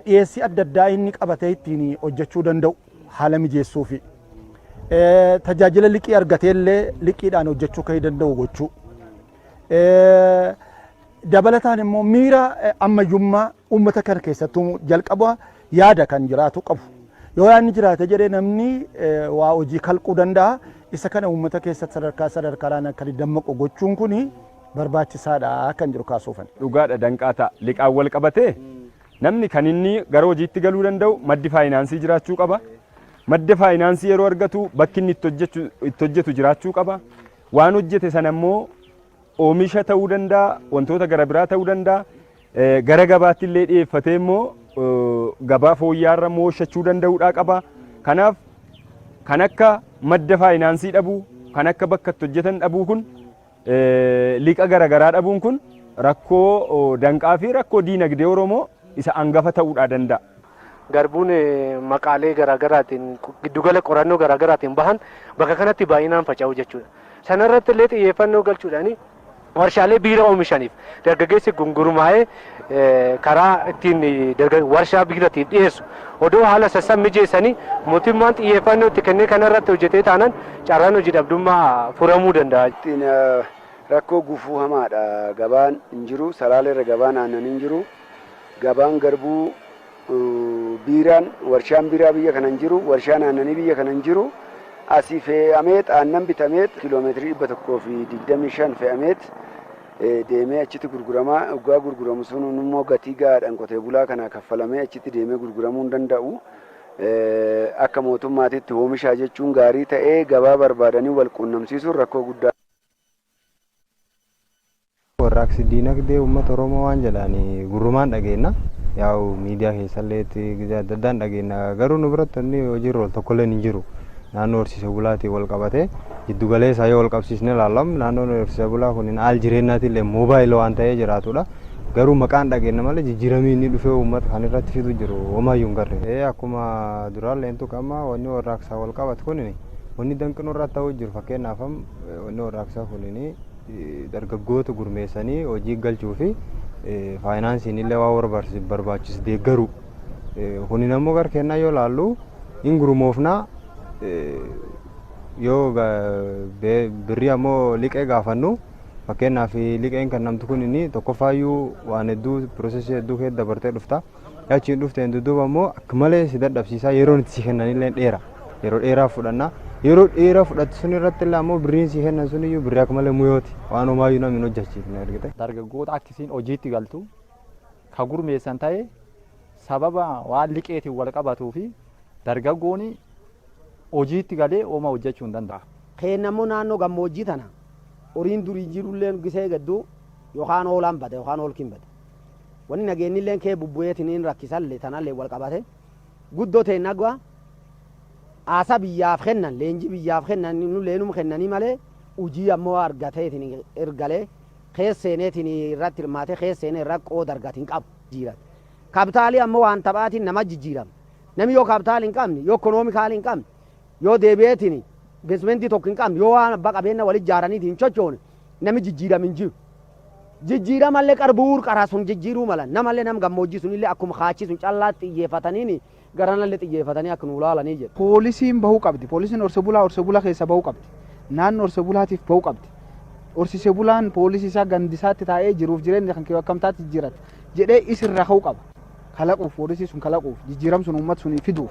Dhiyeessii adda addaa inni qabatee ittiin hojjechuu danda'u haala mijeessuufi. Tajaajila liqii argatee illee liqiidhaan hojjechuu kan danda'u gochuu. Dabalataan immoo miira ammayyummaa uummata kana keessattuu jalqaba yaada kan jiraatu qabu. Yoo yaadni jiraate jedhee namni waa hojii kalquu danda'a. Isa kana uummata keessatti sadarkaan akka dammaqu gochuun kuni barbaachisaadha kan jiru kaasuufan. Dhugaadha danqaa ta'a liqaan wal qabatee namni kan inni gara hojiitti galuu danda'u maddi faayinaansii jiraachuu qaba. Madda faayinaansii yeroo argatu bakki inni itti hojjetu jiraachuu qaba. Waan hojjete sana immoo oomisha ta'uu danda'a, wantoota gara biraa ta'uu danda'a. Gara gabaatti illee dhiyeeffatee immoo gabaa fooyya'aarra immoo hojjechuu danda'uudhaa qaba. Kanaaf kan akka madda faayinaansii dhabuu, kan akka bakka itti hojjetan dhabuu kun liqa garaagaraa dhabuun kun rakkoo danqaa fi rakkoo diinagdee Oromoo isa hangafa ta'uudhaa danda'a. Garbuun maqaalee garaagaraatiin giddugala qorannoo garaagaraatiin bahan bakka kanatti baay'inaan faca'u jechuudha. Sanarratti illee xiyyeeffannoo galchuudhaan warshaalee biira oomishaniif dargaggeessi gurmaa'ee karaa ittiin warshaa biiratiif dhiyeessu odoo haala sassan mijeessanii mootummaan xiyyeeffannoo itti kennee kanarratti hojjetee taanaan carraan hojii dhabdummaa furamuu danda'a. Rakkoo gufuu hamaadha. Gabaan hin jiru, Salaaleerra gabaan aannan hin jiru. Gabaan garbuu biiraan warshaan biiraa biyya kana hin jiru, warshaan aannanii biyya kana hin jiru. Asii fe'ameet aannan bitameet kiiloomeetirii 125 fe'ameet deemee achitti gurguramaa dhugaa gurguramu sun immoo gatii gahaadhaan qotee bulaa kana kaffalamee achitti deemee gurguramuu hin danda'u. Akka mootummaatitti oomishaa jechuun gaarii ta'ee gabaa barbaadanii wal quunnamsiisuun rakkoo guddaa. Warraaqsi diinagdee uummata Oromoo waan jedhanii gurrumaan dhageenya. Yaa'u miidiyaa keessallee adda addaan dhageenya. Garuu nu biratti inni hojiirra ol tokkollee hin jiru. Naannoo horsiisee bulaatiin wal qabatee jiddu galeessaa yoo wal qabsiisne ilaallamu naannoon horsiisee bulaa kun haal jireenyaatiin illee moobaayilii waan ta'ee jiraatudha. Garuu maqaan dhageenya malee jijjiiramii inni dhufee uummata kan irratti fidu jiru homaayyuu hin garre. Akkuma duraallee hin tuqama wanni warraaqsaa wal qabatu kun wanni danqinoo irratti ta'uu jiru fakkeenyaaf wanni warraaqsaa kun dargaggoota gurmeessanii hojii galchuu fi faayinaansiin illee waan barbaachisu deeggaru. Kuni ammoo gara kennaa yoo ilaallu hin gurmoofnaa yoo birrii ammoo liqee gaafannu fakkeenyaaf liqeen kan namtu kun inni tokkoffaayyuu waan hedduu piroosesii hedduu keessa dabartee dhufta. Achiin dhufteen dudduuba ammoo akka malee si dadhabsiisaa yeroon itti si kennanillee dheera. Yeroo dheeraa fudhanna. Yeroo dheeraa fudhatu sun irratti illee ammoo birriin si kennan sun iyyuu birrii akka malee muyooti. Waan homaayyuu namni hin hojjechiifne argite. Dargaggoota akkasiin hojiitti galtu ka gurmeessan ta'e sababa waan liqeetiin wal qabatuu fi dargaggooni hojiitti galee ooma hojjechuu hin danda'a. Kennammoo naannoo gammoojjii tana horiin durii jirullee gisee gadduu yookaan hoolaan bade yookaan hoolkiin bade. Wanni nageenyi illee kee bubbu'eetiin rakkisallee tanallee wal qabate guddoo ta'e nagwa aasaa biyyaaf kennan leenjii biyyaaf kennan leenum kennanii malee hojii ammoo argateetiin ergalee keesseeneetiin irratti hirmaatee keesseenee irra qooda argatiin qabu jiran. Kaapitaalii ammoo waan taphaatiin nama jijjiirama. Namni yoo kaapitaalii hin qabne yoo ikoonoomikaalii hin qabne yoo deebi'eetiin investimentii tokko hin qabne yoo waan abbaa qabeenya wal ijaaraniitiin hin sochoone namni jijjiirama hin jiru. Jijjiiramallee qarbuur qaraa sun jijjiiruu mala namallee nam gammoojjii sunillee akkuma kaachii sun callaatti xiyyeeffataniini garanallee xiyyeeffatanii akka nu ilaalanii jedhu. Poolisiin bahuu qabdi. Poolisiin horsiisee bulaa keessa bahuu qabdi. Naannoo horsiisee bulaatiif bahuu qabdi. Horsiisee bulaan poolisii isaa gandisaatti taa'ee jiruuf jireenya kan kee akkamtaatti jijjiirata jedhee isirra ka'uu qaba. Kalaquuf poolisii sun kalaquuf jijjiiram sun uummata sun fiduuf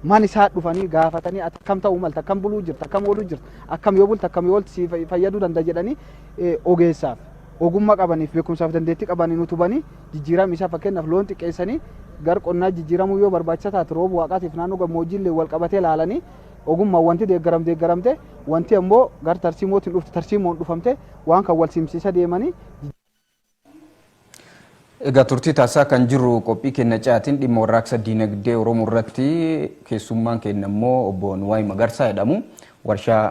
man isaa dhufanii gaafatanii akkam ta'uu malta akkam buluu jirta akkam ooluu jirta akkam yoo bulta akkam yoo oolti fayyaduu danda'a jedhanii ogeessaaf ogummaa qabaniif beekumsaaf dandeettii qabanii utubanii jijjiiram isaa fakkeenyaaf loon xiqqeessanii gar qonnaa jijjiiramuu yoo barbaachisaa taate rooba waaqaatiif naannoo gammoojjiillee wal qabatee ilaalanii ogummaa wanti deeggaramte wanti ammoo gar tarsiimootiin dhufte tarsiimoon dhufamte waan kan wal simsiisa deemanii. Egaa turtii taasisaa kan jiru qophii kenna caatiin dhimma warraaqsa diinagdee Oromoo irratti keessummaan kenna immoo obbo Nuwaay Magarsaa jedhamu warshaa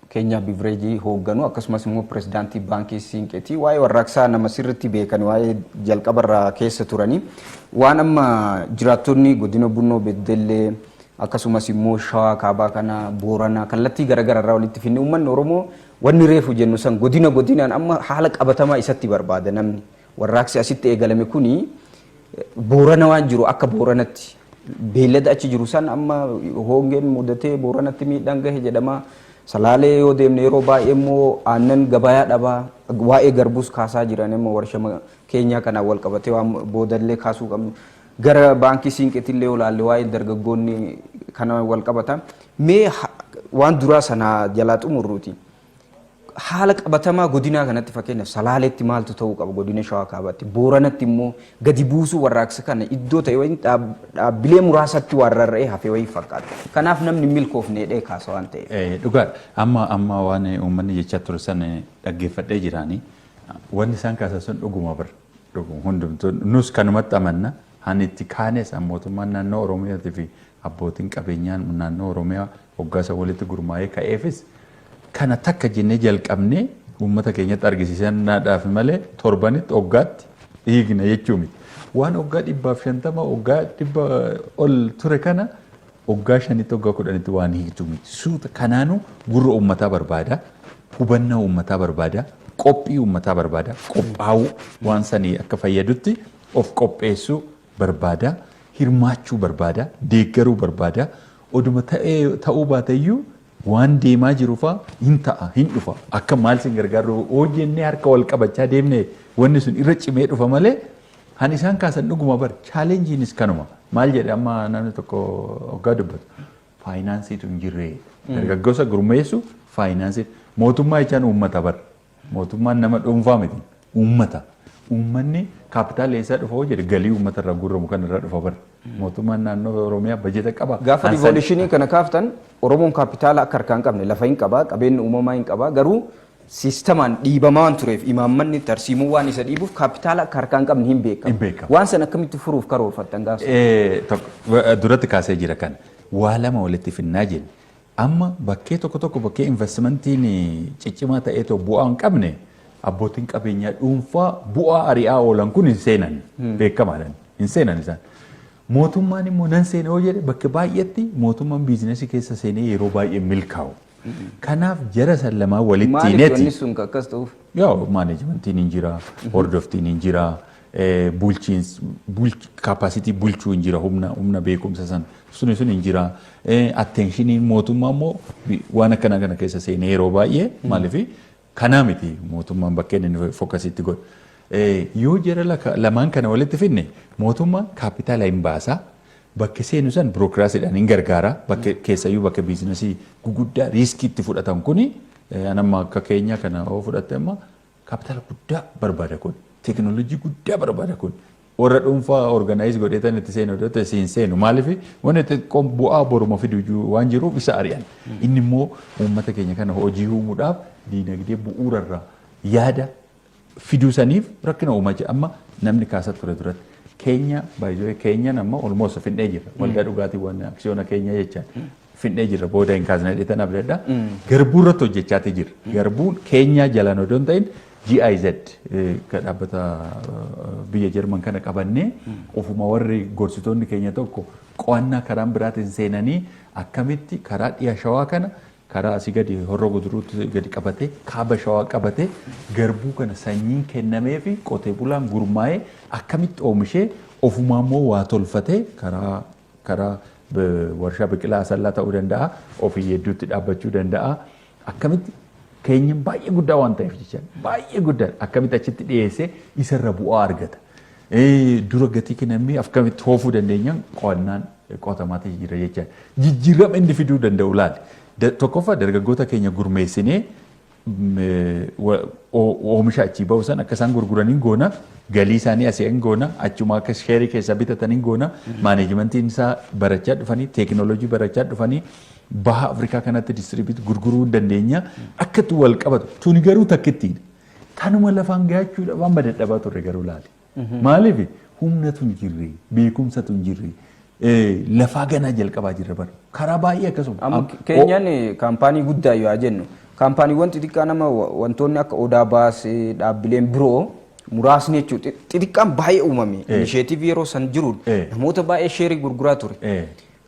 keenya biivireejii hoogganu akkasumas immoo pirezidaantii baankii Siinqeetii waa'ee warraaqsaa nama sirriitti beekan waa'ee jalqabarraa keessa turanii waan amma jiraattonni godina Bunnoo Beddellee akkasumas immoo Shawaa Kaabaa kana Booranaa kallattii garaagaraa irraa walitti finne uummanni Oromoo wanni reefu jennu san godinaan amma haala qabatamaa isatti barbaada namni. Warraaqsi asitti eegalame kuni Boorana waan jiru akka Booranatti beellada achi jiru san amma hongeen mudatee Booranatti miidhaan gahe jedhama. Salaalee yoo deemne yeroo baay'ee immoo aannan gabayaa dhabaa waa'ee garbuus kaasaa jiran immoo warshaa keenyaa kana wal qabatee waan boodallee kaasuu qabnu gara baankii Siinqeetillee yoo ilaalle waa'ee dargaggoonni kana wal qabata. Mee waan duraa sana jalaa xumurruuti. Haala qabatamaa godinaa kanatti fakkeenyaaf Salaaleetti maaltu ta'uu qaba godina Shawaa Kaabaatti Booranatti immoo gadi buusuu warraaqsa kana iddoo ta'e wayii dhaabbilee muraasatti waan rarra'ee hafee wayii fakkaata. Kanaaf namni milkoofnee dhee kaasa waan ta'eef. Dhugaadha. Amma waan uummanni jechaa ture san dhaggeeffadhee jiraanii wanni isaan kaasan sun dhuguma bira dhuguma hundumtuu nus kanumatti amanna han itti kaanes mootummaan naannoo Oromiyaatii fi abbootiin qabeenyaan naannoo Oromiyaa hoggaasa walitti gurmaa'ee ka'eefis kana takka jennee jalqabnee uummata keenyatti argisiisanaadhaaf malee torbanitti waggaatti hiikna jechuu miti. Waan waggaa 150 waggaa 100 ol ture kana waggaa 5tti waggaa 10tti waan hiiktu miti. Suuta kanaanuu gurra uummataa barbaada, hubannaa uummataa barbaada, qophii uummataa barbaada, qophaa'uu waan sanii akka fayyadutti of qopheessuu barbaada, hirmaachuu barbaada, deeggaruu barbaada. Oduma ta'uu baateyyuu waan deemaa jiru fa'aa hin ta'a hin dhufa akka maal sin gargaaru hojjennee harka wal qabachaa deemne wanni sun irra cimee dhufa malee han isaan kaasan dhuguma bar chaalenjiinis kanuma maal jedhe amma namni tokko waggaa dubbatu faayinaansiitu hin jirre dargaggoota gurmeessu faayinaansii mootummaa jechaan uummata bar mootummaan nama dhuunfaa miti uummata uummanni kaapitaala eessaa dhufa jedhe galii uummata irraa gurramu kan irraa dhufa bar mootummaan naannoo Oromiyaa bajeta qaba. Gaafa riivooluushinii kana kaaftan Oromoon kaapitaala akka harkaa hin qabne lafa hin qaba qabeenya uumamaa hin qaba garuu siistamaan dhiibamaa waan tureef imaammanni tarsiimuu waan isa dhiibuuf kaapitaala akka harkaa hin qabne hin beekamu. Waan san akkamitti furuuf karoorfattan gaafa? Duratti kaasee jira kana waa lama walitti finnaa jenna. Amma bakkee tokko bakkee investimentiin ciccimaa ta'eetoo bu'aa hin qabne abbootiin qabeenyaa dhuunfaa bu'aa ari'aa oolan kun hin seenan beekamaadhaan hin seenan isaan. Mootummaan immoo nan seenee yoo jedhe bakka baay'eetti mootummaan biizinasii keessa seenee yeroo baay'ee milkaa'u. Kanaaf jara san lamaa walitti neeti. Maaliif wanni sun akkas ta'uuf? Yaa maaneejmentiin hin jira, hordoftiin hin jira, kaapasitii bulchuu hin jira, humna beekumsa san sun hin jira. Attenshiniin mootummaa immoo waan akkana kana keessa seenee yeroo baay'ee maaliif kanaa miti mootummaan bakkeen inni fokkasitti godhu. Yoo jara lamaan kana walitti finne mootummaan kaapitaala hin baasa bakka seenu san birookiraasiidhaan hin gargaara bakka keessayyuu bakka biizinasii guguddaa riiskii itti fudhatan kuni anamma akka keenya kana yoo fudhatte amma kaapitaala guddaa barbaada kun teekinooloojii guddaa barbaada kun warra dhuunfaa organaayiz godheetan itti seenu dhoota siin seenu maaliif wanni xiqqoon bu'aa boruma fiduu waan jiruuf isa ari'an inni immoo uummata keenya kana hojii uumuudhaaf diinagdee bu'uurarraa yaada fiduu saniif rakkina uumaa jira amma namni kaasaa ture duratti keenya baay'ee keenya nama olmoos finnee jira waldaa dhugaatiiwwan aksiyoona keenya jechaan finnee jira booda hin kaasne dheetan abdadha garbuu irratti hojjechaati jira garbuun keenya jalaan odoo hin ta'in GIZ kan dhaabbata biyya Jarman kana qabannee ofuma warri gorsitoonni keenya tokko qo'annaa karaan biraatiin seenanii akkamitti karaa dhiya shawaa kana karaa asii gadi horroo guduruutti gadi qabate kaaba shawaa qabate garbuu kana sanyiin kennamee fi qotee bulaan gurmaa'ee akkamitti oomishee ofumaa immoo waa tolfatee karaa warshaa biqilaa asallaa ta'uu danda'a ofii hedduutti dhaabbachuu danda'a akkamitti keenyan baay'ee guddaa waan ta'eef jecha baay'ee guddaa akkamitti achitti dhiyeessee isarra bu'aa argata. Dura gatii kennamee akkamitti oofuu dandeenyaan qo'annaan qotamaatii jira jecha jijjiirama inni fiduu danda'u laali. Tokkoffaa dargaggoota keenya gurmeessinee oomisha achii ba'u san akka isaan gurguraniin goona galii isaanii asii hin goona achuma akka sheerii keessaa bitataniin goona maaneejmentiin isaa barachaa dhufanii teekinooloojii barachaa dhufanii baha Afrikaa kanatti distribiit gurguruu dandeenya akkatti wal qabatu tuni garuu takkittiidha. Tanuma lafaan gahachuudha waan dadhabaa turre garuu laali. Maaliif humnatu hin jirre beekumsatu hin jirre. Lafaa ganaa jalqabaa jirra bara karaa baay'ee akkasuma. Keenyaan kaampaanii guddaa yoo jennu kaampaaniiwwan xixiqqaa nama wantoonni akka odaa baasee dhaabbileen biroo muraasni jechuudha xixiqqaan baay'ee uumame inisheetiivii yeroo san jiru namoota baay'ee sheerii gurguraa ture.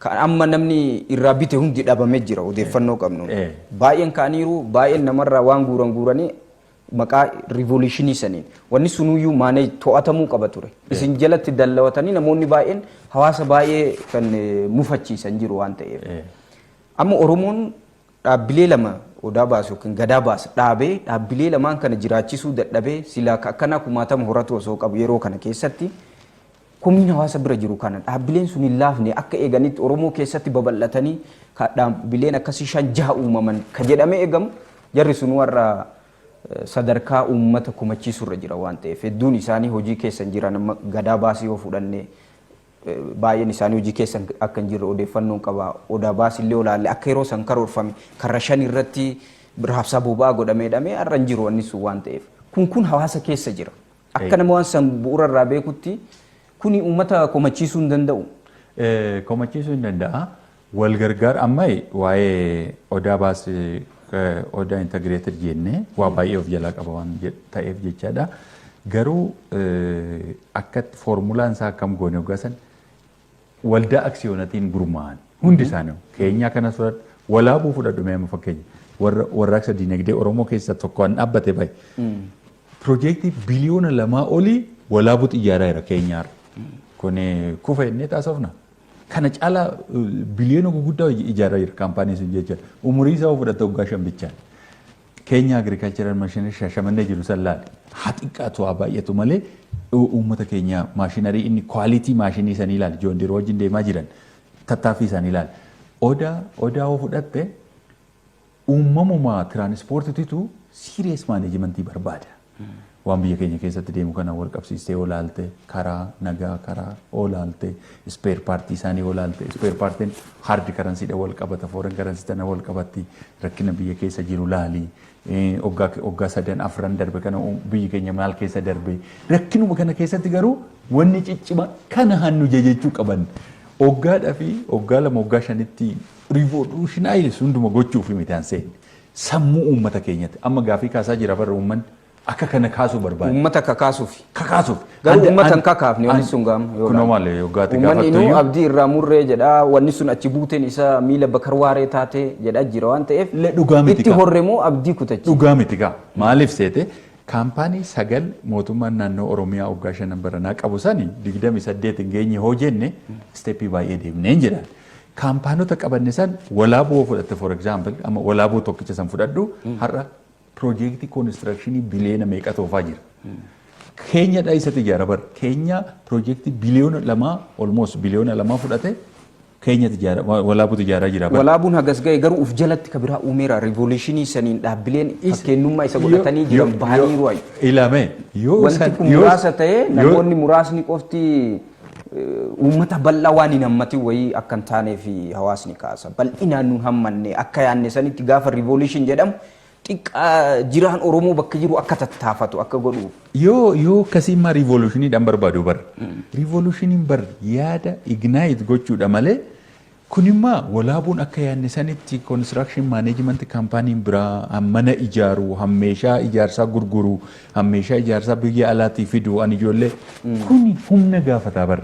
Kan amma namni irraa bite hundi dhabamee jira odeeffannoo qabnu baay'een kaaniiru baay'een namarraa waan guuranii maqaa riivooluushinii saniin wanni sunuyyuu maanee to'atamuu qaba ture isin jalatti dallawatanii namoonni baay'een hawaasa baay'ee kan mufachiisan jiru waan ta'eef amma Oromoon dhaabbilee lama odaa baasu yookiin gadaa baasa dhaabee dhaabbilee lamaan kana jiraachisuu dadhabee silaa akkanaa kumaatama horatu osoo qabu yeroo kana keessatti komiin hawaasa bira jiru kana dhaabbileen sun hin laafne akka eeganitti Oromoo keessatti babal'atanii dhaabbileen akkasii 5-6 uumaman ka jedhamee eegamu jarri sun warra sadarkaa uummata kumachiisurra jira waan ta'eef hedduun isaanii hojii keessan jiran amma gadaa baasii yoo fudhanne baay'een isaanii hojii keessan akka hin jirre odeeffannoon qaba odaa baasii illee olaalle akka yeroo san karoorfame karra 5 irratti raabsaa boba'aa godhameedhamee har'a hin jiru wanni sun waan ta'eef kun hawaasa keessa jira akka nama waan san bu'uurarraa beekutti kuni uummata komachiisuu hin danda'u. Komachiisuu hin danda'a. Wal gargaar amma waa'ee odaa baasii odaa integrated jennee waa baay'ee of jalaa qaba waan ta'eef jechaadha. Garuu akka foormulaan isaa akkam goone hoggasan waldaa aksiyoonatiin gurmaa'an hundi isaanii keenyaa kanas fudhadhu walaabuu fudhadhu mee fakkeenya warraaqsa diinagdee Oromoo keessa tokko waan dhaabbate bahe piroojeektii biliyoona 2 olii walaabuutu ijaaraa jira keenyaarra. Kun kufa innee taasifna. Kana caalaa biliyoona gurguddaa ijaaraa jira kaampaanii sun jecha umurii isaa fudhata waggaa 5 bichaan. Keenya agriikaalcharal maashinii Shaashamannee jiru san laale haa xiqqaatu haa baay'atu malee uummata keenya maashinarii inni kwaalitii maashinii sanii ilaali joondiroo wajjin deemaa jiran tattaaffii isaanii ilaali. Odaa hoo fudhatte uumamumaa tiraanispoortiitu siiriyees maaneejimentii barbaada. Waan biyya keenya keessatti deemu kana wal qabsiistee olaalte karaa nagaa karaa olaalte ispeer paartii isaanii olaalte ispeer paartiin hardi karansiidha wal qabata fooren karansii tana wal qabatti rakkina biyya keessa jiru laali. Oggaa 3-4 darbe kana biyyi keenya maal keessa darbe rakkinuma kana keessatti garuu wanni ciccima kana hannu jechuu qaban oggaadhaa fi oggaa 2 oggaa 5tti riivoluushinaayis hunduma gochuuf mitaan seenne sammuu uummata keenyatti amma gaafii kaasaa jira barra uummanni akka kana kaasuu barbaada. Uummata kakaasuuf. Kakaasuuf. Garuu uummata hin kakaafne wanni sun gaama. Kunoo malee oggaatti gaafattu. Uummanni inuu abdii irraa murree jedha wanni sun achi buuteen isaa miila bakar waaree taate jedha jira waan ta'eef. Itti horremoo abdii kutachi. Dhugaa miti gaa maaliif seete kaampaanii 9 mootummaan naannoo Oromiyaa oggaa 5 baranaa qabu sani 28 hin geenye hoo jenne steepii baay'ee deemneen jedhan. Kaampaanota qabanne san walaaboo fudhatte for example amma walaaboo tokkicha san fudhadhu har'a piroojeektii koonistirakshinii biliyoona meeqa toofaa jira. Keenya dhaayisatti ijaara bar keenya piroojeektii biliyoona 2 almost biliyoona 2 fudhate keenya ijaara walaabuutu ijaaraa jira. Walaabuun hagas ga'e garuu uf jalatti kabiraa uumeera riivoluushinii saniin dhaabbileen fakkeenyummaa isa godhatanii jiran bahaniiru wayi. Ilame yoo wanti kun muraasa ta'e namoonni muraasni qofti uummata bal'aa waan hin hammatin wayii akka hin taaneef hawaasni kaasa. Bal'inaan nuun hammanne akka yaanne sanitti gaafa riivoluushin jedhamu xiqqaa jiraan Oromoo bakka jiru akka tattaafatu akka godhu. Yoo akkasiimaa riivoluushiniidhaan barbaadu bar. Riivoluushiniin bar yaada ignaayit gochuudha malee kunimmaa walaabuun akka yaanne sanitti construction management kaampaaniin biraa mana ijaaru hammeeshaa ijaarsaa gurguru hammeeshaa ijaarsaa biyya alaatii fidu an ijoollee kuni humna gaafataa bar.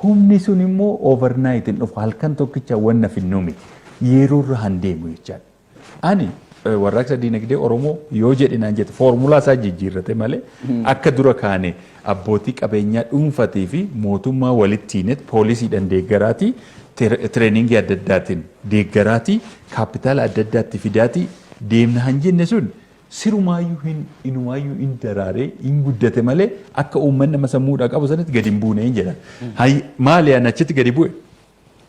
Humni sun immoo overnight hin dhufu halkan tokkicha wanna finnuu miti yeroo irra handeemu jechaadha. Ani warraaqsa diinagdee Oromoo yoo jedhinaan jette foormulaa isaa jijjiirrate malee akka dura kaane abbootii qabeenyaa dhuunfatii fi mootummaa walittiinet poolisiidhaan deeggaraatii tireeningii adda addaatiin deeggaraatii kaapitaala adda addaatti fidaatii deemna han jenne sun sirumaayyuu inumaayyuu hin daraaree hin guddate malee akka uummanni nama sammuudhaa qabu sanatti gadi hin buune hin jedhan. Maali aan achitti gadi bu'e?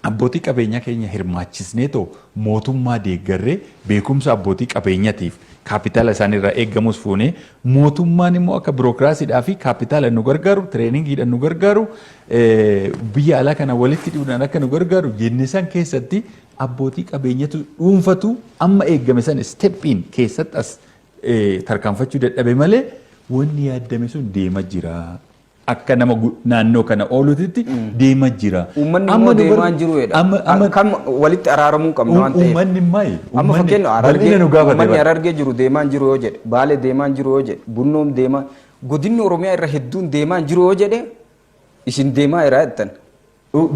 Abbootii qabeenyaa keenya hirmaachisnee too mootummaa deeggarree beekumsa abbootii qabeenyatiif kaapitaala isaaniirraa eeggamus fuunee mootummaan immoo akka birookiraasiidhaa fi kaapitaala nu gargaaru tireeningiidhaan nu gargaaru biyya alaa kana walitti dhiuudhaan akka nu gargaaru jenne san keessatti abbootii qabeenyatu dhuunfatu amma eeggame san steppiin keessatti as tarkaanfachuu dadhabe malee wanni yaaddame sun deema jira. Akka nama naannoo kana oolutitti deema jira. Uummanni immoo deemaan jiru jedha. Kan walitti araaramuu qabna waan ta'eef. Uummanni maayi? Amma fakkeenyaaf uummanni Harargee jiru deemaan jiru yoo jedhe, Baalee deemaan jiru yoo jedhe, Bunnoon deemaa godinni Oromiyaa irra hedduun deemaan jiru yoo jedhe isin deemaa jira jettan.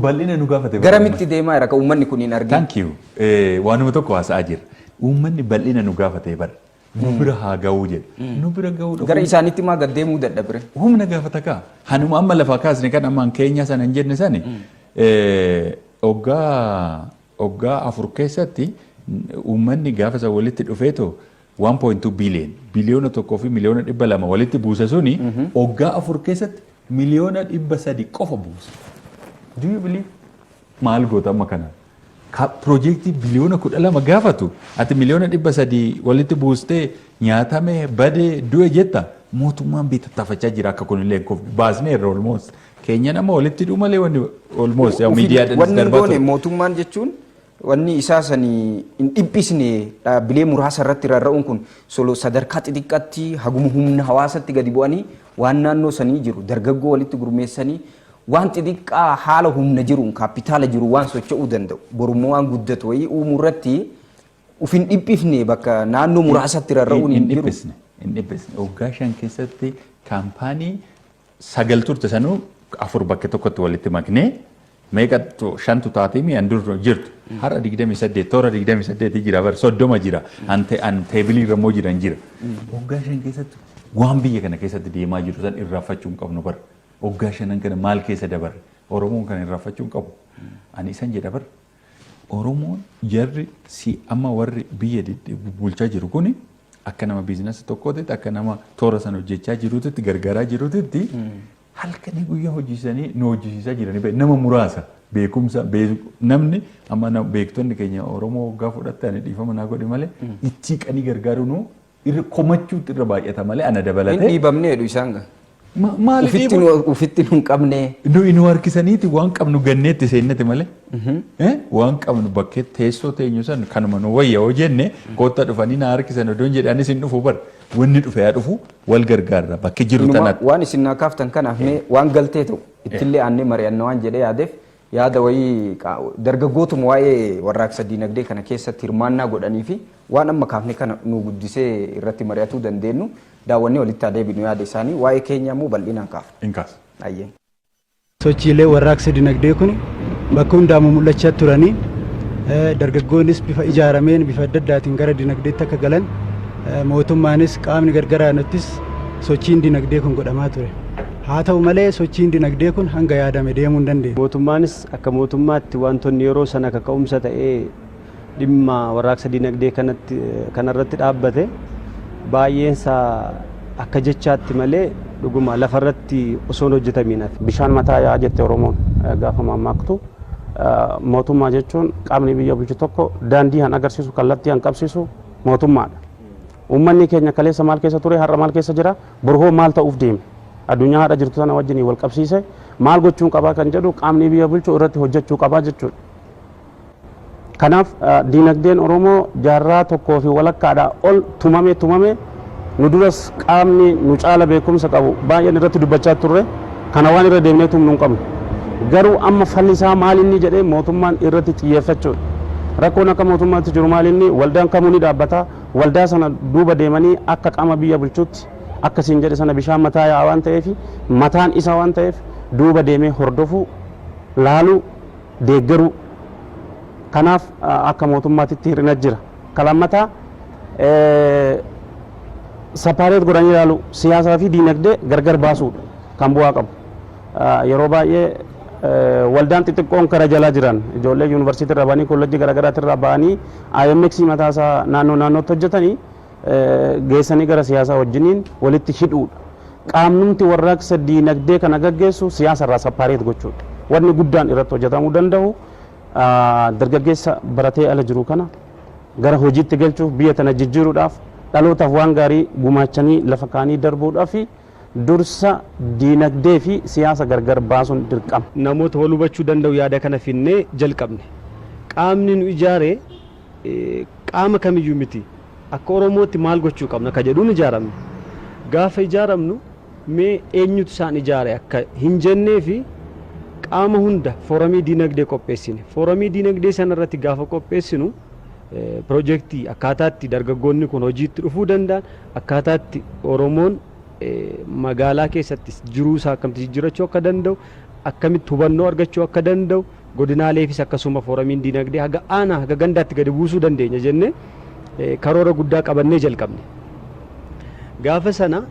Bal'ina nu gaafate. Garamitti deemaa jira kan uummanni kun hin argine. Thank you. Waanuma tokko haasa'aa jira. Uummanni bal'ina nu gaafate bara. Nu bira haa ga'uu jedhe. Nu bira ga'uu dhufu. Gara isaaniitti maa gaddeemuu dadhabire. Humna gaafata kaa. Hanuma amma lafaa kaasne kan ammaan keenya sana hin jenne sani oggaa 4 keessatti uummanni gaafa isa walitti dhufeetoo 1.2 biliyoona 1 fi miliyoona 200 walitti buuse suni oggaa 4 keessatti miliyoona 300 qofa buuse. Do you believe? Maal goota amma kana? Piroojeektii biliyoona 12 gaafatu ati miliyoona 300 walitti buustee nyaatamee badee du'e jetta mootummaan tattaafachaa jira akka kunillee baasnee irra almost keenya nama walitti dhuu malee wanni almost miidiyaadhaan darbatu. Wanni mootummaan jechuun wanni isaa sanii hin dhiphisne dhaabbilee muraasa irratti rarra'uun kun solo sadarkaa xixiqqaatti haguma humna hawaasatti gadi bu'anii waan naannoo sanii jiru dargaggoo walitti gurmeessanii waan xixiqqaa haala humna jiruun kaapitaala jiru waan socho'uu danda'u borummoo waan guddatu wayii uumuu irratti ufin dhiphifne bakka naannoo muraasatti rarra'uun hin jiru. Hin dhiphifne waggaa 5 keessatti kaampaanii 9 turte sanuu 4 bakka tokkotti walitti maknee meeqatu 5 taatee mi'aan dur jirtu. Har'a 28 toora 28 jira bar 30 jira an teebilii irrammoo jiran jira. Waggaa 5 keessatti waan biyya kana keessatti deemaa jiru san irraanfachuu hin qabnu bar. Waggaa 5 kana maal keessa dabarre Oromoon kana irraanfachuu hin qabu. Ani isan jedha bar. Oromoon jarri si amma warri biyya bulchaa jiru kuni akka nama biizinasii tokkootti akka nama toora san hojjechaa jirutti gargaaraa jirutti halkanii guyyaa hojjisanii nu hojjisiisaa jiranii nama muraasa beekumsa namni amma beektonni keenya Oromoo waggaa fudhatte ani dhiifama naa godhi malee itti qanii gargaaru nu irra komachuutti irra baay'ata malee ana dabalatee. Hin dhiibamneedhu isaan gaa. Ufitti nu qabne. Nu harkisaniiti waan qabnu ganneetti seennati malee. Waan qabnu bakkee teessoo teenyu san kanuma nu wayya hoo jenne kootta dhufanii na harkisan odoon jedhanis hin dhufu bar. Wanni dhufe yaa dhufu wal gargaarra bakki jiru tanatti. Waan isin naa kaaftan kanaaf mee waan galtee ta'u ittillee aannee mari'annaa waan jedhee yaadeef yaada wayii dargaggootuma waa'ee warraaqsa diinagdee kana keessatti hirmaannaa godhanii fi waan amma kaafne kana nu guddisee irratti mari'atuu dandeenyu daawwannee walitti adeebinu yaada isaanii waa'ee keenya immoo bal'inaan kaafna. Inkaas. Ayyee. Sochiilee warraaqsa diinagdee kun bakka hundaa'u mul'achaa turanii dargaggoonnis bifa ijaarameen bifa adda addaatiin gara diinagdeetti akka galan mootummaanis qaamni gargaraanuttis sochiin diinagdee kun godhamaa ture. Haa ta'u malee sochiin diinagdee kun hanga yaadame deemuu hin dandeenye. Mootummaanis akka mootummaatti wantoonni yeroo sana kaka'umsa ta'ee dhimma warraaqsa diinagdee kanarratti dhaabbate baay'eensaa akka jechaatti malee dhuguma lafarratti osoo hin hojjetamiin hafe. Bishaan mataa yaa jette Oromoon gaafa mammaaktu mootummaa jechuun qaamni biyya bulchu tokko daandii han agarsiisu kallattii han qabsiisu mootummaadha. Uummanni keenya kaleessa maal keessa ture har'a maal keessa jira borhoo maal ta'uuf deeme addunyaa haadha jirtu sana wajjin wal qabsiise maal gochuun qabaa kan jedhu qaamni biyya bulchu irratti hojjechuu qabaa jechuudha. Kanaaf diinagdeen Oromoo jaarraa tokkoo fi walakkaadhaa ol tumame nu duras qaamni nu caala beekumsa qabu baay'een irratti dubbachaa turre kana waan irra deemnee tumnu hin qabnu. Garuu amma falli isaa maal inni jedhee mootummaan irratti xiyyeeffachuudha. Rakkoon akka mootummaatti jiru maal inni waldaan kamuu ni dhaabbata waldaa sana duuba deemanii akka qaama biyya bulchuutti akkasiin jedhe sana bishaan mataa yaa waan ta'eef mataan isa waan ta'eef duuba deemee hordofuu laaluu deeggaruu kanaaf akka mootummaatitti hir'ina jira. Kalammataa sapaareet godhanii ilaalu siyaasaa fi diinagdee gargar baasuudha kan bu'aa qabu. Yeroo baay'ee waldaan xixiqqoon kara jalaa jiran ijoollee yuunivarsiitii irraa ba'anii kolleejjii garaagaraatti irraa ba'anii IMX mataasaa naannootti hojjetanii geessanii gara siyaasaa wajjiniin walitti hidhuudha. Qaamnumti warraaqsa diinagdee kana gaggeessu siyaasa irraa sapaareet gochuudha. Wanni guddaan irratti hojjetamuu danda'u dargaggeessa baratee ala jiru kana gara hojiitti galchuuf biyya tana jijjiiruudhaaf dhalootaaf waan gaarii gumaachanii lafa kaanii darbuudhaaf dursa diinagdee fi siyaasa gargar baasuun dirqama. Namoota wal hubachuu danda'u yaada kana finnee jalqabne. Qaamni nu ijaare qaama kamiyyuu miti. Akka Oromootti maal gochuu qabna ka jedhuun ijaaramne. Gaafa ijaaramnu mee eenyutu isaan ijaare akka hin jennee fi qaama hunda foorumii diinagdee qopheessine. Foorumii diinagdee sanarratti gaafa qopheessinu piroojeektii akkaataatti dargaggoonni kun hojiitti dhufuu danda'an akkaataatti Oromoon magaalaa keessatti jiruu isaa akkamitti jijjiirachuu akka danda'u akkamitti hubannoo argachuu akka danda'u godinaaleefis akkasuma foorumiin diinagdee haga aanaa haga gandaatti gadi buusuu dandeenya jennee karoora guddaa qabannee jalqabne. Gaafa sana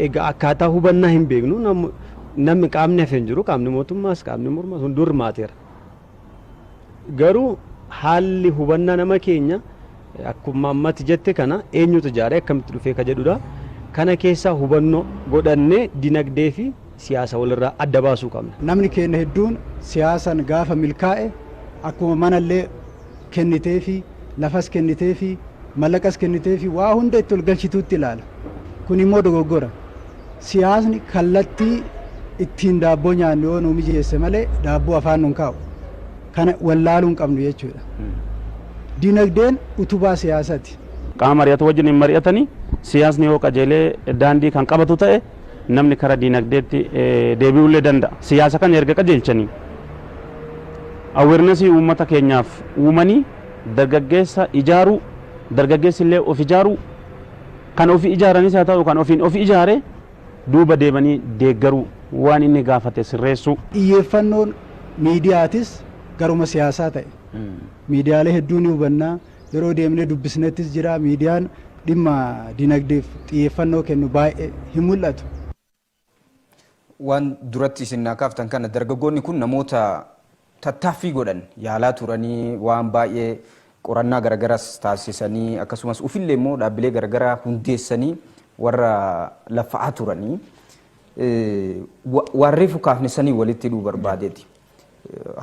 egaa akkaataa hubannaa hin beeknu namni qaamni hafee hin jiru qaamni mootummaas qaamni mormaas hunduu hirmaateera. Garuu haalli hubannaa nama keenya akkuma ammatti jette kana eenyutu ijaaree akkamitti dhufee ka jedhudha. Kana keessaa hubannoo godhannee dinagdee fi siyaasa walirraa adda baasuu qabna. Namni keenya hedduun siyaasan gaafa milkaa'e akkuma manallee kennitee fi lafas kennitee fi mallaqas kennitee fi waa hunda itti ol galchituutti ilaala. Kun immoo dogoggora. Siyaasni kallattii ittiin daabboo nyaannu yoo nu mijeesse malee daabboo afaan nun kaa'u. Kana wallaaluu hin qabnu jechuudha. Dinagdeen utubaa siyaasaati. Qaama mari'atu wajjin hin mari'atanii siyaasni yoo qajeelee daandii kan qabatu ta'e namni karaa diinagdeetti deebi'uullee danda'a. Siyaasa kana erga qajeelchanii awarenessii uummata keenyaaf uumanii dargaggeessa ijaaruu dargaggeessi illee of ijaaruu kan ofii ijaaranis haa ta'u kan ofiin of ijaare duuba deemanii deeggaruu waan inni gaafate sirreessuu. Xiyyeeffannoon miidiyaatis garuma siyaasaa ta'e. Miidiyaalee hedduu ni hubannaa yeroo deemnee dubbisnettis jira miidiyaan dhimma dinagdeef xiyyeeffannoo kennu baay'ee hin mul'atu. Waan duratti isin naa kaaftan kana dargaggoonni kun namoota tattaaffii godhan yaalaa turanii waan baay'ee qorannaa garagaras taasisanii akkasumas ufillee immoo dhaabbilee garagaraa hundeessanii warra lafa'aa turanii warree fukaafnisanii walitti hidhuu barbaadeeti.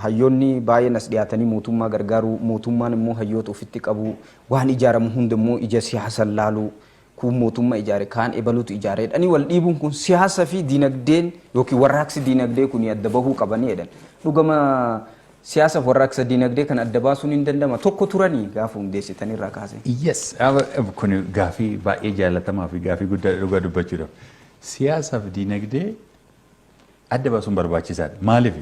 Hayyoonni baay'een as dhiyaatanii mootummaa gargaaruu mootummaan immoo hayyoota ofitti qabu waan ijaaramu hunda immoo ija siyaasan laaluu kun mootummaa ijaare kaan ebaluutu ijaare jedhanii wal dhiibuun kun siyaasa fi diinagdeen yookiin warraaqsi diinagdee kun adda bahuu qabanii jedhan. Dhugama siyaasa warraaqsa diinagdee kan adda baasuun hin danda'ama tokko turanii gaafa hundeessitan irraa kaase. Yes, kun gaafii baay'ee jaalatamaa fi gaafii guddaa dhugaa dubbachuudhaaf. Siyaasaa fi diinagdee adda baasuun barbaachisaadha. Maaliif?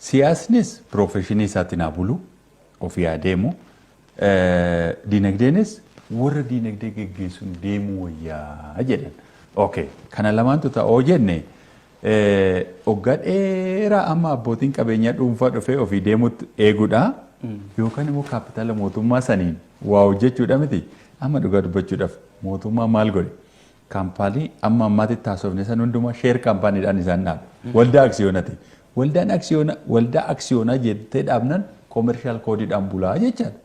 Siyaasnis piroofeshinii isaatti naa bulu ofii adeemu. Diinagdeenis warra diinagdee geggeessuun deemuu wayyaa jedhan. Okay, kana lamaantu ta'oo jenne waggaa dheeraa amma abbootiin qabeenyaa dhuunfaa dhufee ofii deemutti eeguudha yookaan immoo kaapitaala mootummaa saniin waa hojjechuudha miti. Amma dhugaa dubbachuudhaaf mootummaa maal godhe? Kaampaanii amma ammaatti taasifne san hundumaa sheer kaampaaniidhaan isaan dhaabe. Waldaa aksiyoonati. Waldaa aksiyoonaa jettee dhaabnan koomershaal koodiidhaan bulaa jechaadha.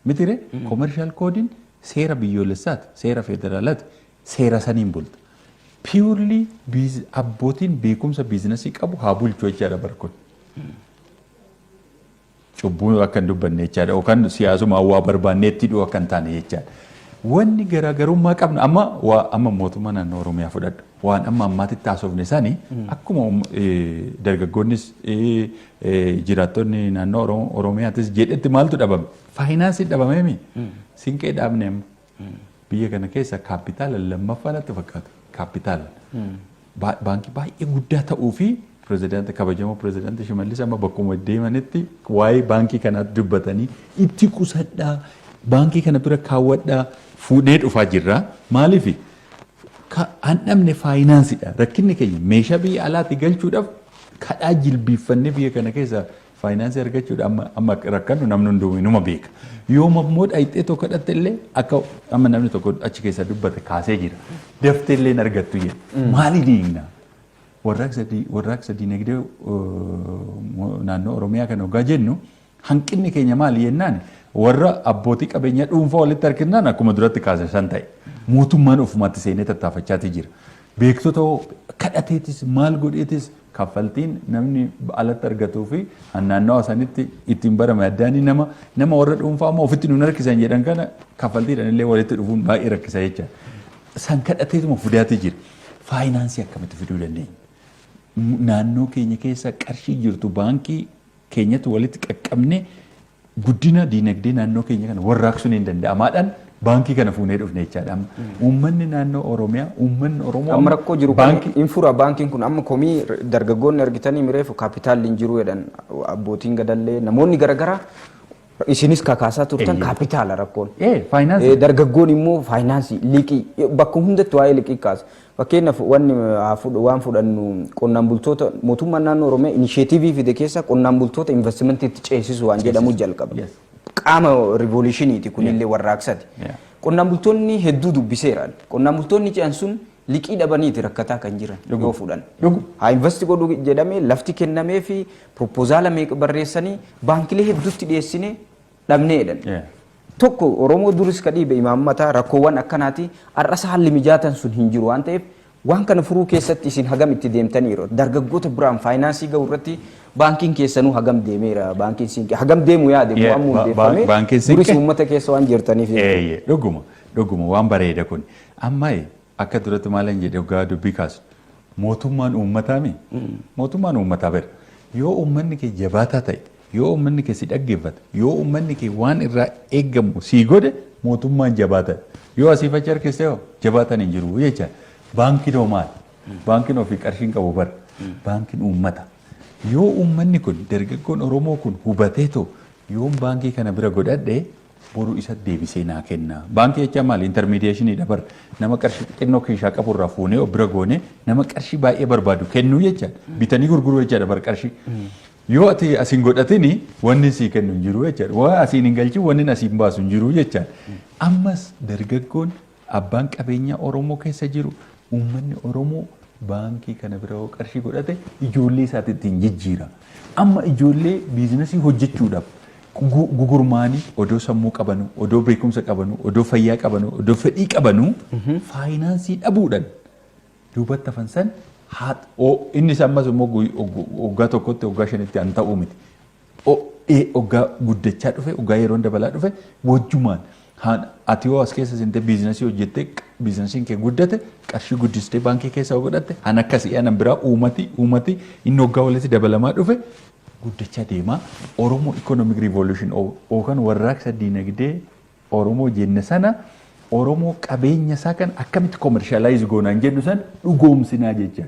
Mitire koomershaal koodiin seera biyyoolessaati, seera federaalaati, seera saniin bulta. Purely abbootiin beekumsa biizinasii qabu haa bulchuu jechaadha barkun. Cubbuu akka hin dubbanne jechaadha yookaan siyaasuma waa barbaanneetti dhuu akka hin taane jechaadha. Wanni garaagarummaa qabna amma mootummaa naannoo Oromiyaa fudhadhu. Waan amma ammaatti taasifne sanii akkuma dargaggoonnis jiraattonni naannoo Oromiyaattis jedhetti maaltu dhabame? Faayinaansii dhabameemi. Sinqee dhaabne biyya kana keessa kaapitaala lammaffaa natti fakkaatu. Kaapitaala. Baankii baay'ee guddaa ta'uu fi pirezidaantii kabajamoo pirezidaantii Shimallis amma bakkuma deemanitti waa'ee baankii kanaatti dubbatanii itti qusadhaa baankii kana bira kaawwadhaa fuudhee dhufaa jirra. Maaliif? An dhabne faayinaansiidha. Rakkinni keenya meeshaa biyya alaatti galchuudhaaf kadhaa jilbiiffannee biyya kana keessa faayinaansii argachuudha amma rakkannu namni hunduminuma beeka. Yoo mammoo dhayixee tokko kadhatte illee akka amma namni tokko achi keessa dubbate kaasee jira. Daftee illee hin argattu jedha. Maali diigna? Warraaqsa diinagdee naannoo Oromiyaa kana hoggaa jennu hanqinni keenya maali jennaan warra abbootii qabeenyaa dhuunfaa walitti harkinnaan akkuma duratti kaasisan ta'e. Mootummaan ofumaatti seenee tattaafachaatii jira. Beektota kadhateetis maal godheetis kaffaltiin namni alatti argatuu fi naannawaa sanitti ittiin barame addaanii nama warra dhuunfaa amma ofitti nuun harkisan jedhan kana kaffaltiidhaan illee walitti dhufuun baay'ee rakkisa jecha. San kadhateetuma fudaatii jira. Faayinaansii akkamitti fiduu dandeenya? Naannoo keenya keessa qarshii jirtu baankii keenyatti walitti qaqqabne guddina diinagdee naannoo keenya kana warraaqsuun hin danda'amaadhaan baankii kana fuunee dhufne jechaadha. Uummanni naannoo Oromiyaa, uummanni Oromoo amma rakkoo jiru kan fura baankiin kun amma komii dargaggoonni argitanii mireefu kaapitaalli hin jiru jedhan abbootiin gadallee namoonni garaagaraa isinis kakaasaa turtan kaapitaala rakkoon. Dargaggoon immoo faayinaansii liqii bakka hundatti waa'ee liqii kaasa. Fakkeenyaaf waan fudhannu qonnaan bultoota mootummaan naannoo Oromiyaa inisheetivii fide keessa qonnaan bultoota investimentiitti ceesisu waan jedhamu jalqaba. Qaama riivolushiniiti kunillee warraaqsati. Qonnaan bultoonni hedduu dubbiseeraan. Qonnaan bultoonni ce'an sun liqii dhabaniiti rakkataa kan jiran yoo fudhan. Haa investi godhu jedhamee lafti kennamee fi propoozaala meeqa barreessanii baankilee hedduutti dhiyeessine dhabnee jedhan. Tokko Oromoo duris ka dhiibe imaammataa rakkoowwan akkanaati har'as haalli mijaatan sun hin jiru waan ta'eef waan kana furuu keessatti isin hagam itti deemtaniiru dargaggoota biraan faayinaansii ga'u irratti baankiin keessanuu hagam deemeera baankiin siinqee hagam deemu yaade bu'amuu hundeeffame duris uummata keessa waan jirtaniif. Dhuguma waan bareeda kun amma akka duratti maalan jedhe ogaa dubbii kaasu mootummaan uummataami mootummaan uummataa bira yoo uummanni kee jabaataa ta'e yoo uummanni kee si dhaggeeffate yoo uummanni kee waan irraa eeggamu sii godhe mootummaan jabaata yoo asii fachi harkistee jabaatan hin jiru jecha baankiin hoo maal baankiin ofii qarshiin qabu bara baankiin uummata yoo uummanni kun dargaggoon Oromoo kun hubatee too yoo baankii kana bira godhadhe boru isa deebisee naa kenna. Baankii jecha maali intermediation dabar nama qarshii xinnoo keessaa qabu irraa fuunee bira goone nama qarshii baay'ee barbaadu kennuu jecha bitanii gurguruu jecha dabar qarshii. Yoo ati asiin godhatini wanni sii kennu hin jiru jecha waa asiin hin galchi wanni asiin baasu hin jiru jecha. Ammas dargaggoon abbaan qabeenya Oromoo keessa jiru uummanni Oromoo baankii kana bira qarshii godhate ijoollee isaatti ittiin jijjiira. Amma ijoollee biizinasii hojjechuudhaaf gugurmaanii odoo sammuu qabanu, odoo beekumsa qabanu, odoo fayyaa qabanu, odoo fedhii qabanu faayinaansii dhabuudhaan duubatti hafan san innis ammas immoo waggaa tokkotti waggaa shanitti an ta'uu miti. Waggaa guddachaa dhufe, waggaa yeroon dabalaa dhufe wajjumaan ati yoo as keessa sintee biizinasii hojjettee biizinasiin kee guddate qarshii guddistee baankii keessa godhatte an akkasii anan biraa uumati inni waggaa walitti dabalamaa dhufe guddachaa deemaa. Oromoo Economic Revolution yookaan warraaqsa diinagdee Oromoo jenne sana Oromoo qabeenya isaa kan akkamitti commercialize goonaan jennu san dhugoomsinaa jechaa.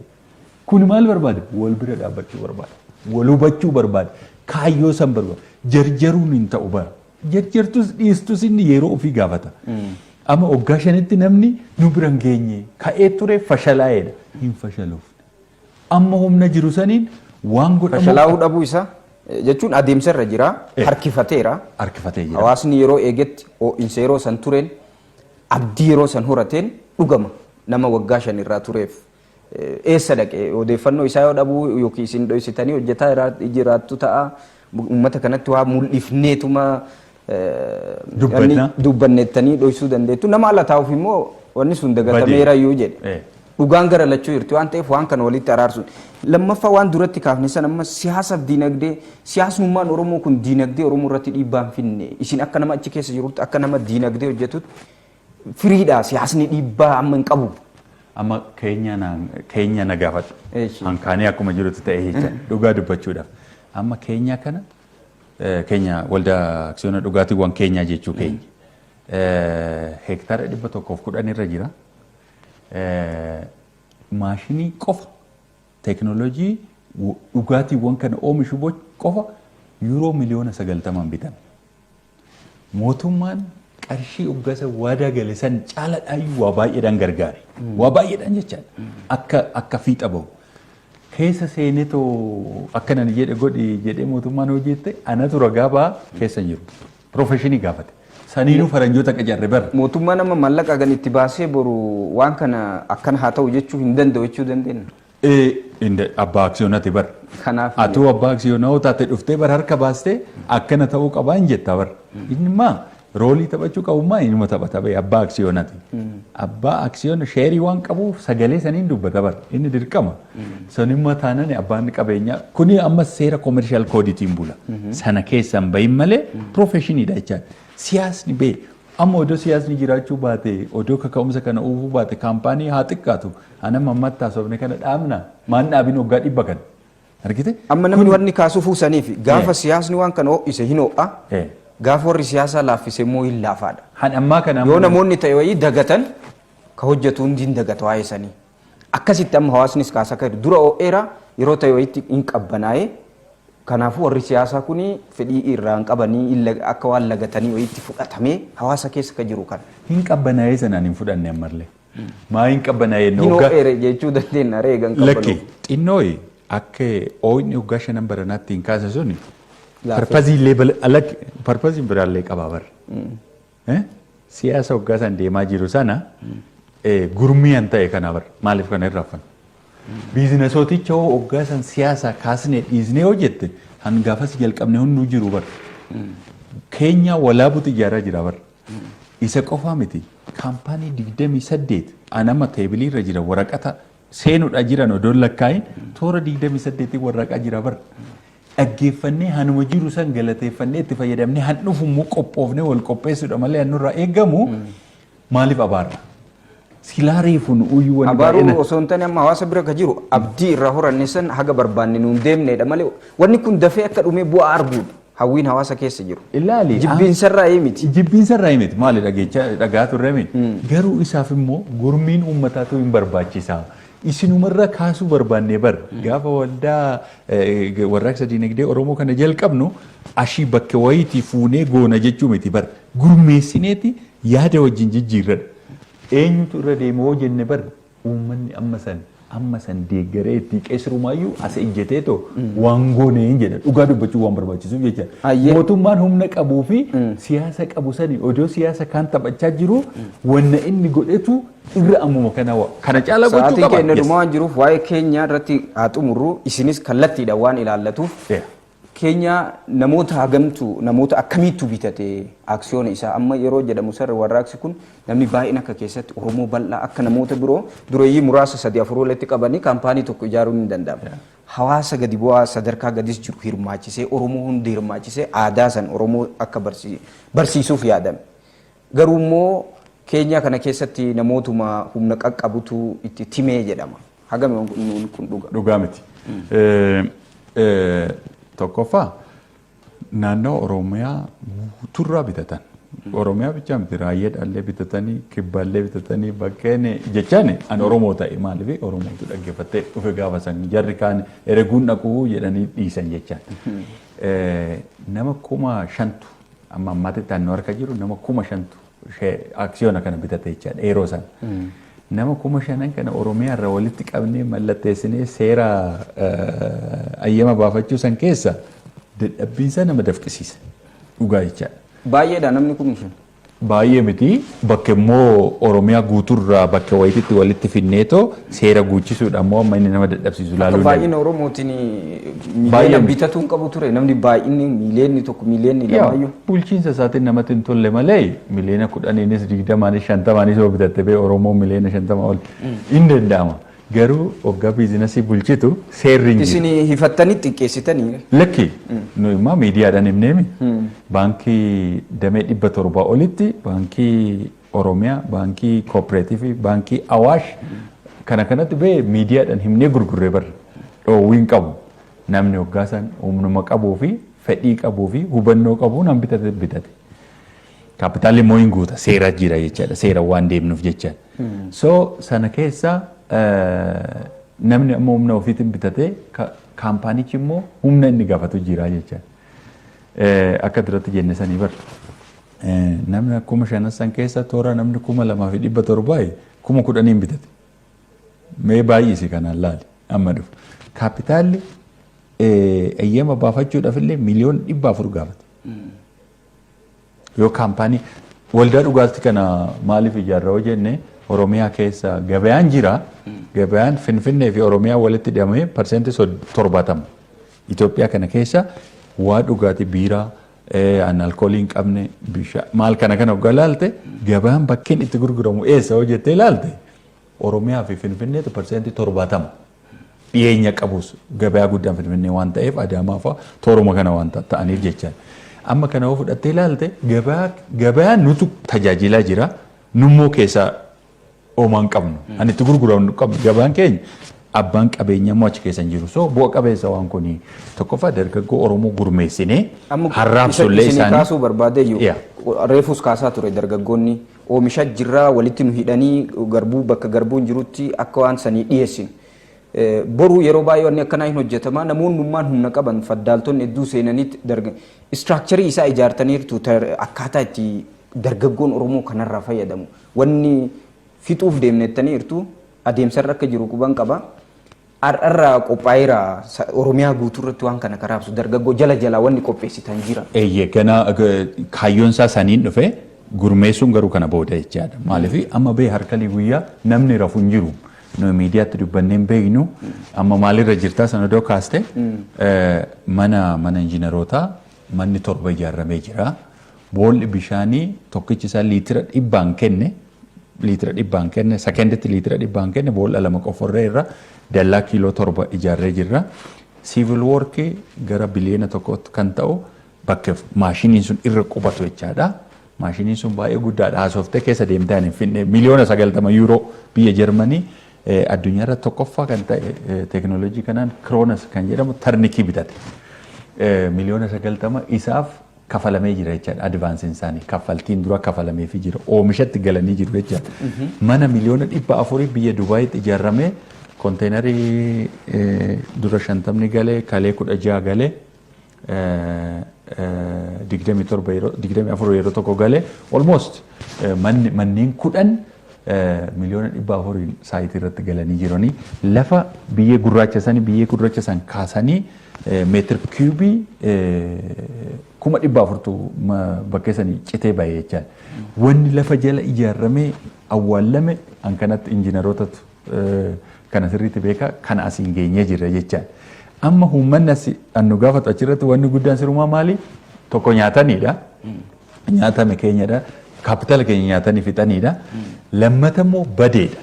Kun maal barbaada? Wal bira dhaabbachuu barbaada. Wal hubachuu barbaada. Kaayyoo san barbaada. Jarjaruun hin ta'u bara. Jarjartus dhiistus inni yeroo ofii gaafata. Amma waggaa shanitti namni nu bira hin geenye ka'ee ture fashalaa'eedha. Hin fashaluuf. Amma humna jiru saniin waan godhamu. Fashalaa'uu dhabuu isaa jechuun adeemsa irra jira. Harkifateera. Harkifatee jira. Hawaasni yeroo eegetti ho'iinsa yeroo san tureen abdii yeroo san horateen dhugama nama waggaa shan irraa tureef. Eessa dhaqee odeeffannoo isaa yoo dhabuu yookiin isin dhoksitanii hojjetaa jiraattu ta'a. Uummata kanatti waa mul'ifneetuma dubbanneettanii dhoksuu dandeettu. Nama ala taa'uuf immoo wanni sun dagatameera iyyuu jedhe. Dhugaan gara lachuu jirti waan ta'eef waan kana walitti araarsuun. Lammaffaa waan duratti kaafne san amma siyaasaaf diinagdee siyaasummaan Oromoo kun diinagdee Oromoo irratti dhiibbaa hin finne. Isin akka nama achi keessa jirutti akka nama diinagdee hojjetutti firiidha siyaasni dhiibbaa amma hin qabu. Amma keenya na gaafatu. Hankaanii akkuma jirutti ta'e jecha dhugaa dubbachuudhaaf. Amma keenya kana keenya waldaa aksiyoona dhugaatiiwwan keenyaa jechuu keenya hektaara 110 irra jira. Maashinii qofa teekinooloojii dhugaatiiwwan kana oomishu qofa yuuroo miliyoona 90 bitan. Mootummaan qarshii uggasa waadaa gale san caaladhaayyuu waa baay'eedhaan gargaare. Waa baay'eedhaan jechaan akka fiixa bahu. Keessa seenetoo akkanan jedhe godhi jedhee mootummaan hojjette anatu ragaa ba'aa keessa jiru. Profeshinii gaafate. Saniinuu faranjoota qacarre bara. Mootummaan nama mallaqa gan itti baasee boru waan kana akkana haa ta'u jechuu hin danda'u jechuu dandeenya. Abbaa aksiyoonati bara. Kanaaf. Atuu abbaa aksiyoonaa taate dhuftee bara harka baastee akkana ta'uu qabaa hin jetta bara. Inni roolii taphachuu qabummaa inuma taphata bahe abbaa aksiyoonati. Abbaa aksiyoona sheerii waan qabuuf sagalee saniin dubbata bara. Inni dirqama. Sanimmaa taanaan abbaan qabeenyaa kuni amma seera koomershaal koodiitiin bula. Sana keessan bahin malee profeshiniidha jechaadha. Siyaasni bee amma odoo siyaasni jiraachuu baate odoo kaka'umsa kana uufuu baate kaampaanii haa xiqqaatu anama ammatti haasofne kana dhaabna maan dhaabin waggaa 100 kan argite. Amma namni wanni kaasuu fuusaniif gaafa siyaasni waan kana ho'ise hin ho'a. Gaafa warri siyaasaa laaffise immoo hin laafaadha. Han ammaa kana yoo namoonni ta'e wayii dagatan ka hojjetu hundiin dagata waa'ee sanii. Akkasitti amma hawaasnis kaasaa kan dura ho'eera yeroo ta'e wayiitti hin qabbanaa'ee kanaafuu warri siyaasaa kuni fedhii irraan qabanii akka waan lagatanii wayiitti fudhatamee hawaasa keessa ka jiru kana. Hin qabbanaa'ee sanaan hin fudhanne ammallee. Maa hin qabbanaa'ee hin ho'eere jechuu dandeenya reegan qabbanaa'u. Lakki xinnooyi akka ooyirni waggaa 5 baranaatti hin kaasa suni. Parpaziin biraallee qabaa bara. Siyaasa waggaa san deemaa jiru sana gurmiyan ta'e kana bara maaliif kana irraa hafan. Biizinasooticha hoo waggaa san siyaasa kaasnee dhiisnee hojjette hangaafas jalqabne hunduu jiru bara. Keenya walaabutu ijaaraa jira bara. Isa qofaa miti kaampaanii 28 anama teebilii irra jira waraqata seenuudha jiran odoon lakkaa'in toora 28 waraqaa jira bara. Dhaggeeffannee hanuma jiru san galateeffannee itti fayyadamnee han dhufummoo qophoofnee wal qopheessuudha malee hannurraa eegamu maaliif abaarra? Silaa reefuun uyyuu wani baay'ina. Abaaruu osoo hin taane amma hawaasa bira ka jiru abdii irraa horanne san haga barbaanne nuun deemneedha malee wanni kun dafee akka dhumee bu'aa arguudha. Hawwiin hawaasa keessa jiru. Ilaali. Jibbiinsarraa miti. Jibbiinsarraa miti maali dhagaa turre miti. Garuu isaaf immoo gurmiin uummataatu hin barbaachisa. isinumarra kaasuu barbaannee bar gaafa waldaa warraaqsa diinagdee Oromoo kana jalqabnu ashii bakka wayitii fuunee goona jechuu miti bar gurmeessineeti yaada wajjin jijjiirradha. Eenyutu irra deema hoo jenne bar uummanni amma san deeggaree itti qeessirumayyuu as ijjatee too waan goonee hin jedha dhugaa dubbachuu waan barbaachisuuf jecha mootummaan humna qabuu fi siyaasa qabu sani odoo siyaasa kaan taphachaa jiru wanna inni godhetu irra ammuma kana caala gochuu qaba. Sa'aatii keenya dhumaa waan jiruuf waa'ee keenya irratti haa xumurru isinis kallattiidha waan ilaallatuuf keenya namoota hagamtu namoota akkamiittu bitate aksiyoona isaa amma yeroo jedhamu sarara warraaqsi kun namni baay'een akka keessatti Oromoo bal'aa akka namoota biroo dureeyyii muraasa 3-4 walitti qabanii kaampaanii tokko ijaaruun ni danda'ama. Hawaasa gadi bu'aa sadarkaa gadis jiru hirmaachisee Oromoo hundi hirmaachisee aadaa san Oromoo akka barsiisuuf yaadame. Garuu immoo keenya kana keessatti namootuma humna qaqqabutu itti timee jedhama. Hagam kun dhugaa miti. Tokkoffaa naannoo Oromiyaa guuturraa bitatan. Oromiyaa bichaa miti raayyaadhaallee bitatanii kibbaallee bitatanii bakkeen jechaan an Oromoo ta'e maaliif Oromootu dhaggeeffattee dhufe gaafa san jarri kaan ereguun dhaquu jedhanii dhiisan jechaan. Nama 5,000 amma ammaatti naannoo harka jiru nama 5,000 aksiyoona kana bitate jechaadha yeroo san. Nama 5,000 kana Oromiyaa irraa walitti qabnee mallatteessinee seera ayyama baafachuu san keessa dadhabbiinsa nama dafqisiisa dhugaa jechaadha. Baay'eedha namni 5,000. Baay'ee miti bakka immoo Oromiyaa guuturraa bakka wayititti walitti finneetoo seera guuchisuudha ammoo amma inni nama dadhabsiisu laaluu. Baay'ina Oromootiin miiliyoona bitatuun qabu ture namni baay'inni miiliyoonni 1 miiliyoonni 2. Bulchiinsa isaatiin namatti hin tolle malee miiliyoona 10nis 20nis 50nis yoo bitatte bee Oromoo miiliyoona 50 ol hin danda'ama. Garuu waggaa biizinasii bulchitu seerri hin jiru. Isin hifattanii xiqqeessitanii. Lakki nu immoo miidiyaadhaan himneemi. Baankii damee 700 olitti baankii Oromiyaa, baankii Kooperaatiivii, baankii Awaash kana kanatti bee miidiyaadhaan himnee gurgurree barra dhoowwiin qabu. Namni waggaa san humnuma qabuu fi fedhii qabuu fi hubannoo qabuu nan bitate. Kaapitaalli immoo hin guuta seera jira jechaadha seera waan deemnuuf jechaadha. So sana keessaa namni ammoo humna ofiitiin bitatee kaampaanichi immoo humna inni gaafatu jira jechaadha. Akka duratti jenne sanii bar namni 5,000 san keessa toora namni 2,700 10,000 bitate. Mee baay'isi kanaan laali amma dhufu. Kaapitaalli eeyyama baafachuudhaaf illee miliyoona 400 gaafate. Yoo kaampaanii waldaa dhugaatii kana maaliif ijaarra hoo jenne Oromiyaa keessa gabaan jira. Gabaan Finfinnee fi Oromiyaa walitti hidhamee parsentii 70. Itoophiyaa kana keessa waa dhugaatii biiraa alkoolii hin qabne bishaan maal kana waggaa ilaalte gabaan bakkeen itti gurguramu eessa hoo jettee ilaalte Oromiyaa fi Finfinneetu parsentii 70 dhiyeenya qabus gabaa guddaan Finfinnee waan ta'eef Adaamaa fa'a tooruma kana waan ta'aniif jechaan. Amma kana hoo fudhattee ilaalte gabaan nutu tajaajilaa jira nummoo keessaa oomaan qabnu. Ani itti gurguramu qabnu gabaan keenya abbaan qabeenyaa immoo achi keessa hin jiru. So bu'a qabeessa waan kuni tokkoffaa dargaggoo Oromoo gurmeessinee harraabsollee isaanii. Kaasuu barbaade reefus kaasaa ture dargaggoonni oomisha jirraa walitti nu hidhanii garbuu bakka garbuun jirutti akka waan sanii dhiyeessin. Boru yeroo baay'ee wanni akkanaa hin hojjetama namoonnummaan humna qaban faddaaltonni hedduu seenanitti istiraakcharii isaa ijaartaniirtu akkaataa itti dargaggoon Oromoo kanarraa fayyadamu. Wanni fixuuf deemnettaniirtu adeemsarra akka jiru quban qaba. Har'arraa qophaa'eera Oromiyaa guutuurratti waan kana karaabsu dargaggoo jala wanni qopheessitan jira. Eeyyee kana kaayyoon isaa saniin dhufe gurmeessuun garuu kana booda jechaadha. Maaliif amma bee harkalii guyyaa namni rafu hin jiru. Nu miidiyaatti dubbanneen beeknu amma maalirra jirtaa sana doo kaaste mana injiinarootaa manni 7 ijaaramee jira. Boolli bishaanii tokkichi isaa liitira 100 kenne. Liitira 100 kenne sekenditti liitira 100 kenne boolla 2 qoforree irra dallaa kiiloo 7 ijaarree jirra. Siivil woorkii gara biliyoona 1 kan ta'u bakka maashiniin sun irra qubatu jechaadha. Maashiniin sun baay'ee guddaadha. Haasoftee keessa deemtaan hin finne miliyoona 90 yuuroo biyya Jarmanii addunyaarra tokkoffaa kan ta'e teekinooloojii kanaan Kroonas kan jedhamu tarnikii bitate. Miliyoona 90 isaaf kafalamee jira jechaadha. Advaansiin isaanii kaffaltiin dura kafalameefii jira. Oomishatti galanii jiru jechaadha. Mana miliyoona 400 biyya Dubaayitti ijaaramee konteenarii dura 50 galee kalee 16 galee 24 yeroo tokko galee almost manneen 10 miliyoona 400 saayitii irratti galanii jiranii lafa biyyee gurraacha san kaasanii meetir kiubii 400 bakka sanii citee baay'ee jechaan wanni lafa jala ijaarramee awwaallame an kanatti injiinarootatu kana sirriitti beeka kana asiin geenyee jira jechaan amma uummanni as annu gaafatu achirratti wanni guddaan sirumaa maali tokko nyaatanidha nyaatame keenyadha kaapitaala keenya nyaatanii fixanidha lammata immoo badeedha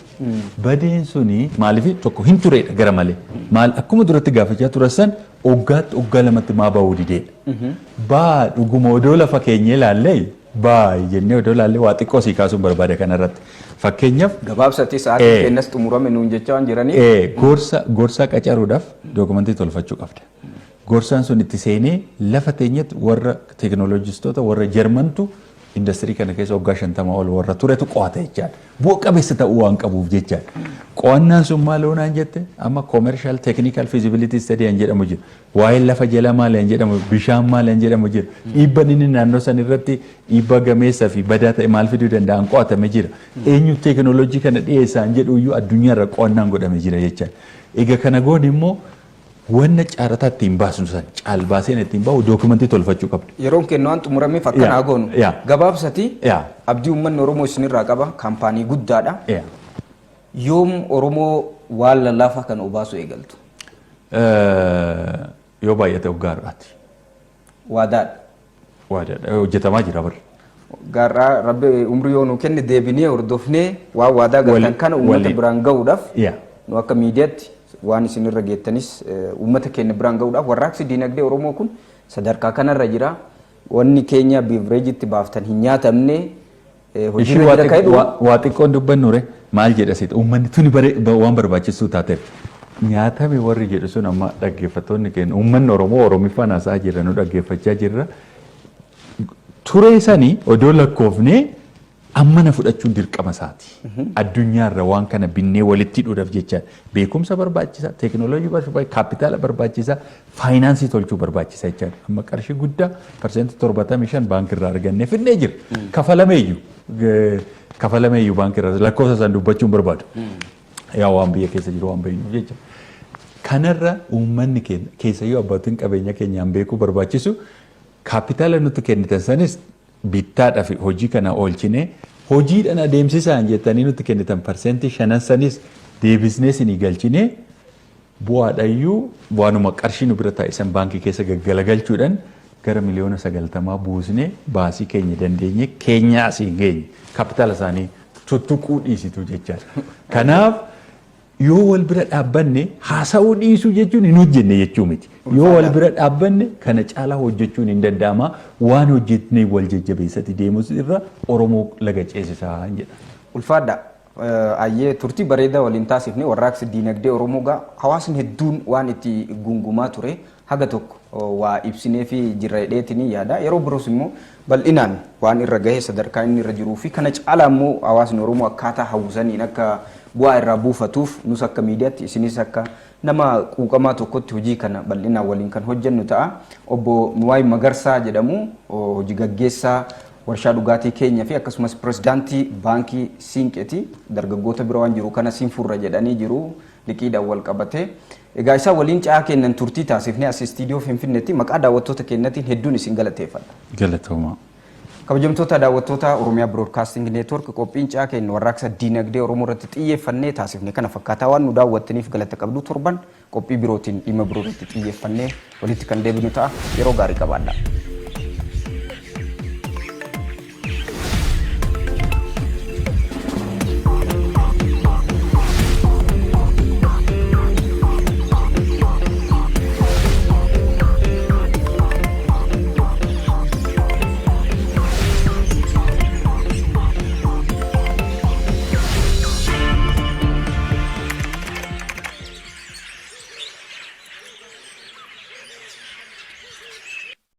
badeen suni maaliif tokko hin tureedha gara malee maal akkuma duratti gaafachaa turan waggaa lamatti maa ba'uu dideedha baa dhuguma odoo lafa keenya ilaallee baa jennee odoo ilaallee waa xiqqoo sii kaasuun barbaada kanarratti fakkeenyaaf gabaabsatti sa'aatii kennas xumurame nuun jechaa waan jiraniif gorsaa qacaruudhaaf dookumentii tolfachuu qabda gorsaan sun itti seenee lafa teenyatti warra teekinooloojistoota warra jarmantu industirii kana keessa waggaa 50 ol warra turetu qo'ata jechaadha. Bu'a qabeessa ta'uu waan qabuuf jechaadha. Qo'annaan sun maal hoonaan jette amma commercial technical feasibility study an jedhamu jira. Waa'ee lafa jala maal an jedhamu bishaan maal an jedhamu jira. Dhiibban inni naannoo san irratti dhiibba gameessaa fi badaa ta'e maal fiduu danda'an qo'atame jira. Eenyu teekinooloojii kana dhiyeessaan jedhu iyyuu addunyaarra qo'annaan godhame jira jechaadha. Egaa kana goon immoo wanna caarataa ittiin baasnu san caalbaaseen ittiin bahu dookumentii tolfachuu qabdu. Yeroon kennu waan xumuramee fakkanaa goonu. Gabaabsati abdii uummanni Oromoo isinirraa qaba kaampaanii guddaadha. Yoom Oromoo waan lallaafaa kan obaasu eegaltu? Yoo baay'ate waggaadhaati. Waadaadha. Waadaadha hojjetamaa jira bari. Gaarraa rabbi umrii yoo nu kenne deebinee hordofnee waan waadaa galtan kana uummata biraan gahuudhaaf nu akka miidiyaatti waan isinirra geettanis uummata keenya biraan gahuudhaaf warraaqsi diinagdee Oromoo kun sadarkaa kanarra jira. Wanni keenya biivireejitti baaftan hin nyaatamne hojii irra ka'e waa xiqqoon dubbannure maal jedhasiit uummanni tuni waan barbaachisuu taateef nyaatame warri jedhu sun amma dhaggeeffattoonni keenya uummanni Oromoo Oromiffaan haasa'aa jirra nu dhaggeeffachaa jirra. Turee sanii odoo lakkoofnee amma na fudhachuun dirqama isaati. Addunyaarra waan kana binnee walitti hidhuudhaaf jecha beekumsa barbaachisa, teekinooloojii barbaachisa, kaapitaala barbaachisa, faayinaansii tolchuu barbaachisa jechaadha. Amma qarshii guddaa parsentii 75 baankirraa argannee finnee jira. Kafalameeyyuu baankirraa lakkoofsa isaan dubbachuun barbaadu. Yaa waan biyya keessa jiru waan beeknuuf jecha. Kanarra uummanni keenya keessayyuu abbootiin qabeenya keenyaan beekuu barbaachisu kaapitaala nuti kennitan sanis bittaadhaaf hojii kana oolchine hojiidhaan adeemsisaan jettanii nuti kennitan parsentii 5 sanis deebisnee isinii galchine bu'aadhayyuu waanuma qarshii nu bira taasisan baankii keessa gaggalagalchuudhaan gara miliyoona 90 buusnee baasii keenya dandeenye keenya asiin geenye kaapitaala isaanii tuttuquu dhiisitu jechaadha. Kanaaf yoo wal bira dhaabbanne haasa'uu dhiisuu jechuun hin hojjenne jechuu miti. Yoo wal bira dhaabbanne kana caalaa hojjechuun hin danda'ama waan hojjetnee wal jajjabeessatti deemus irra Oromoo laga ceesisaa jedha. Ulfaadha. Ayyee turtii bareedaa waliin taasifne warraaqsi diinagdee Oromoo gaa hawaasni hedduun waan itti gungumaa ture haga tokko waa ibsinee fi jirra hidheetiin yaada. Yeroo biroos immoo bal'inaan waan irra gahee sadarkaa inni irra jiruu fi kana caalaa immoo hawaasni Oromoo akkaataa hawwisaniin akka bu'aa irraa buufatuuf nus akka miidiyaatti isinis akka nama quuqamaa tokkotti hojii kana bal'inaan waliin kan hojjennu ta'a. Obbo Nuwaay Magarsaa jedhamu hojii gaggeessaa warshaa dhugaatii keenya fi akkasumas pirezidaantii baankii Siinqeeti dargaggoota biroo waan jiru kana siinfurra jedhanii jiru liqiidhaan wal qabate. Egaa isaa waliin caa kennan turtii taasifnee as istiidiyoo Finfinneetti maqaa daawwattoota keenyatiin hedduun isin galateeffadha. Galatoomaa. Kabajamtoota daawwattoota Oromiyaa Broadcasting Network qophiin caa kennu warraaqsa diinagdee Oromoo irratti xiyyeeffannee taasifne kana fakkaataa waan nu daawwattaniif galata qabdu torban qophii birootiin dhimma biroo irratti xiyyeeffannee walitti kan deebinu ta'a yeroo gaarii qabaadha.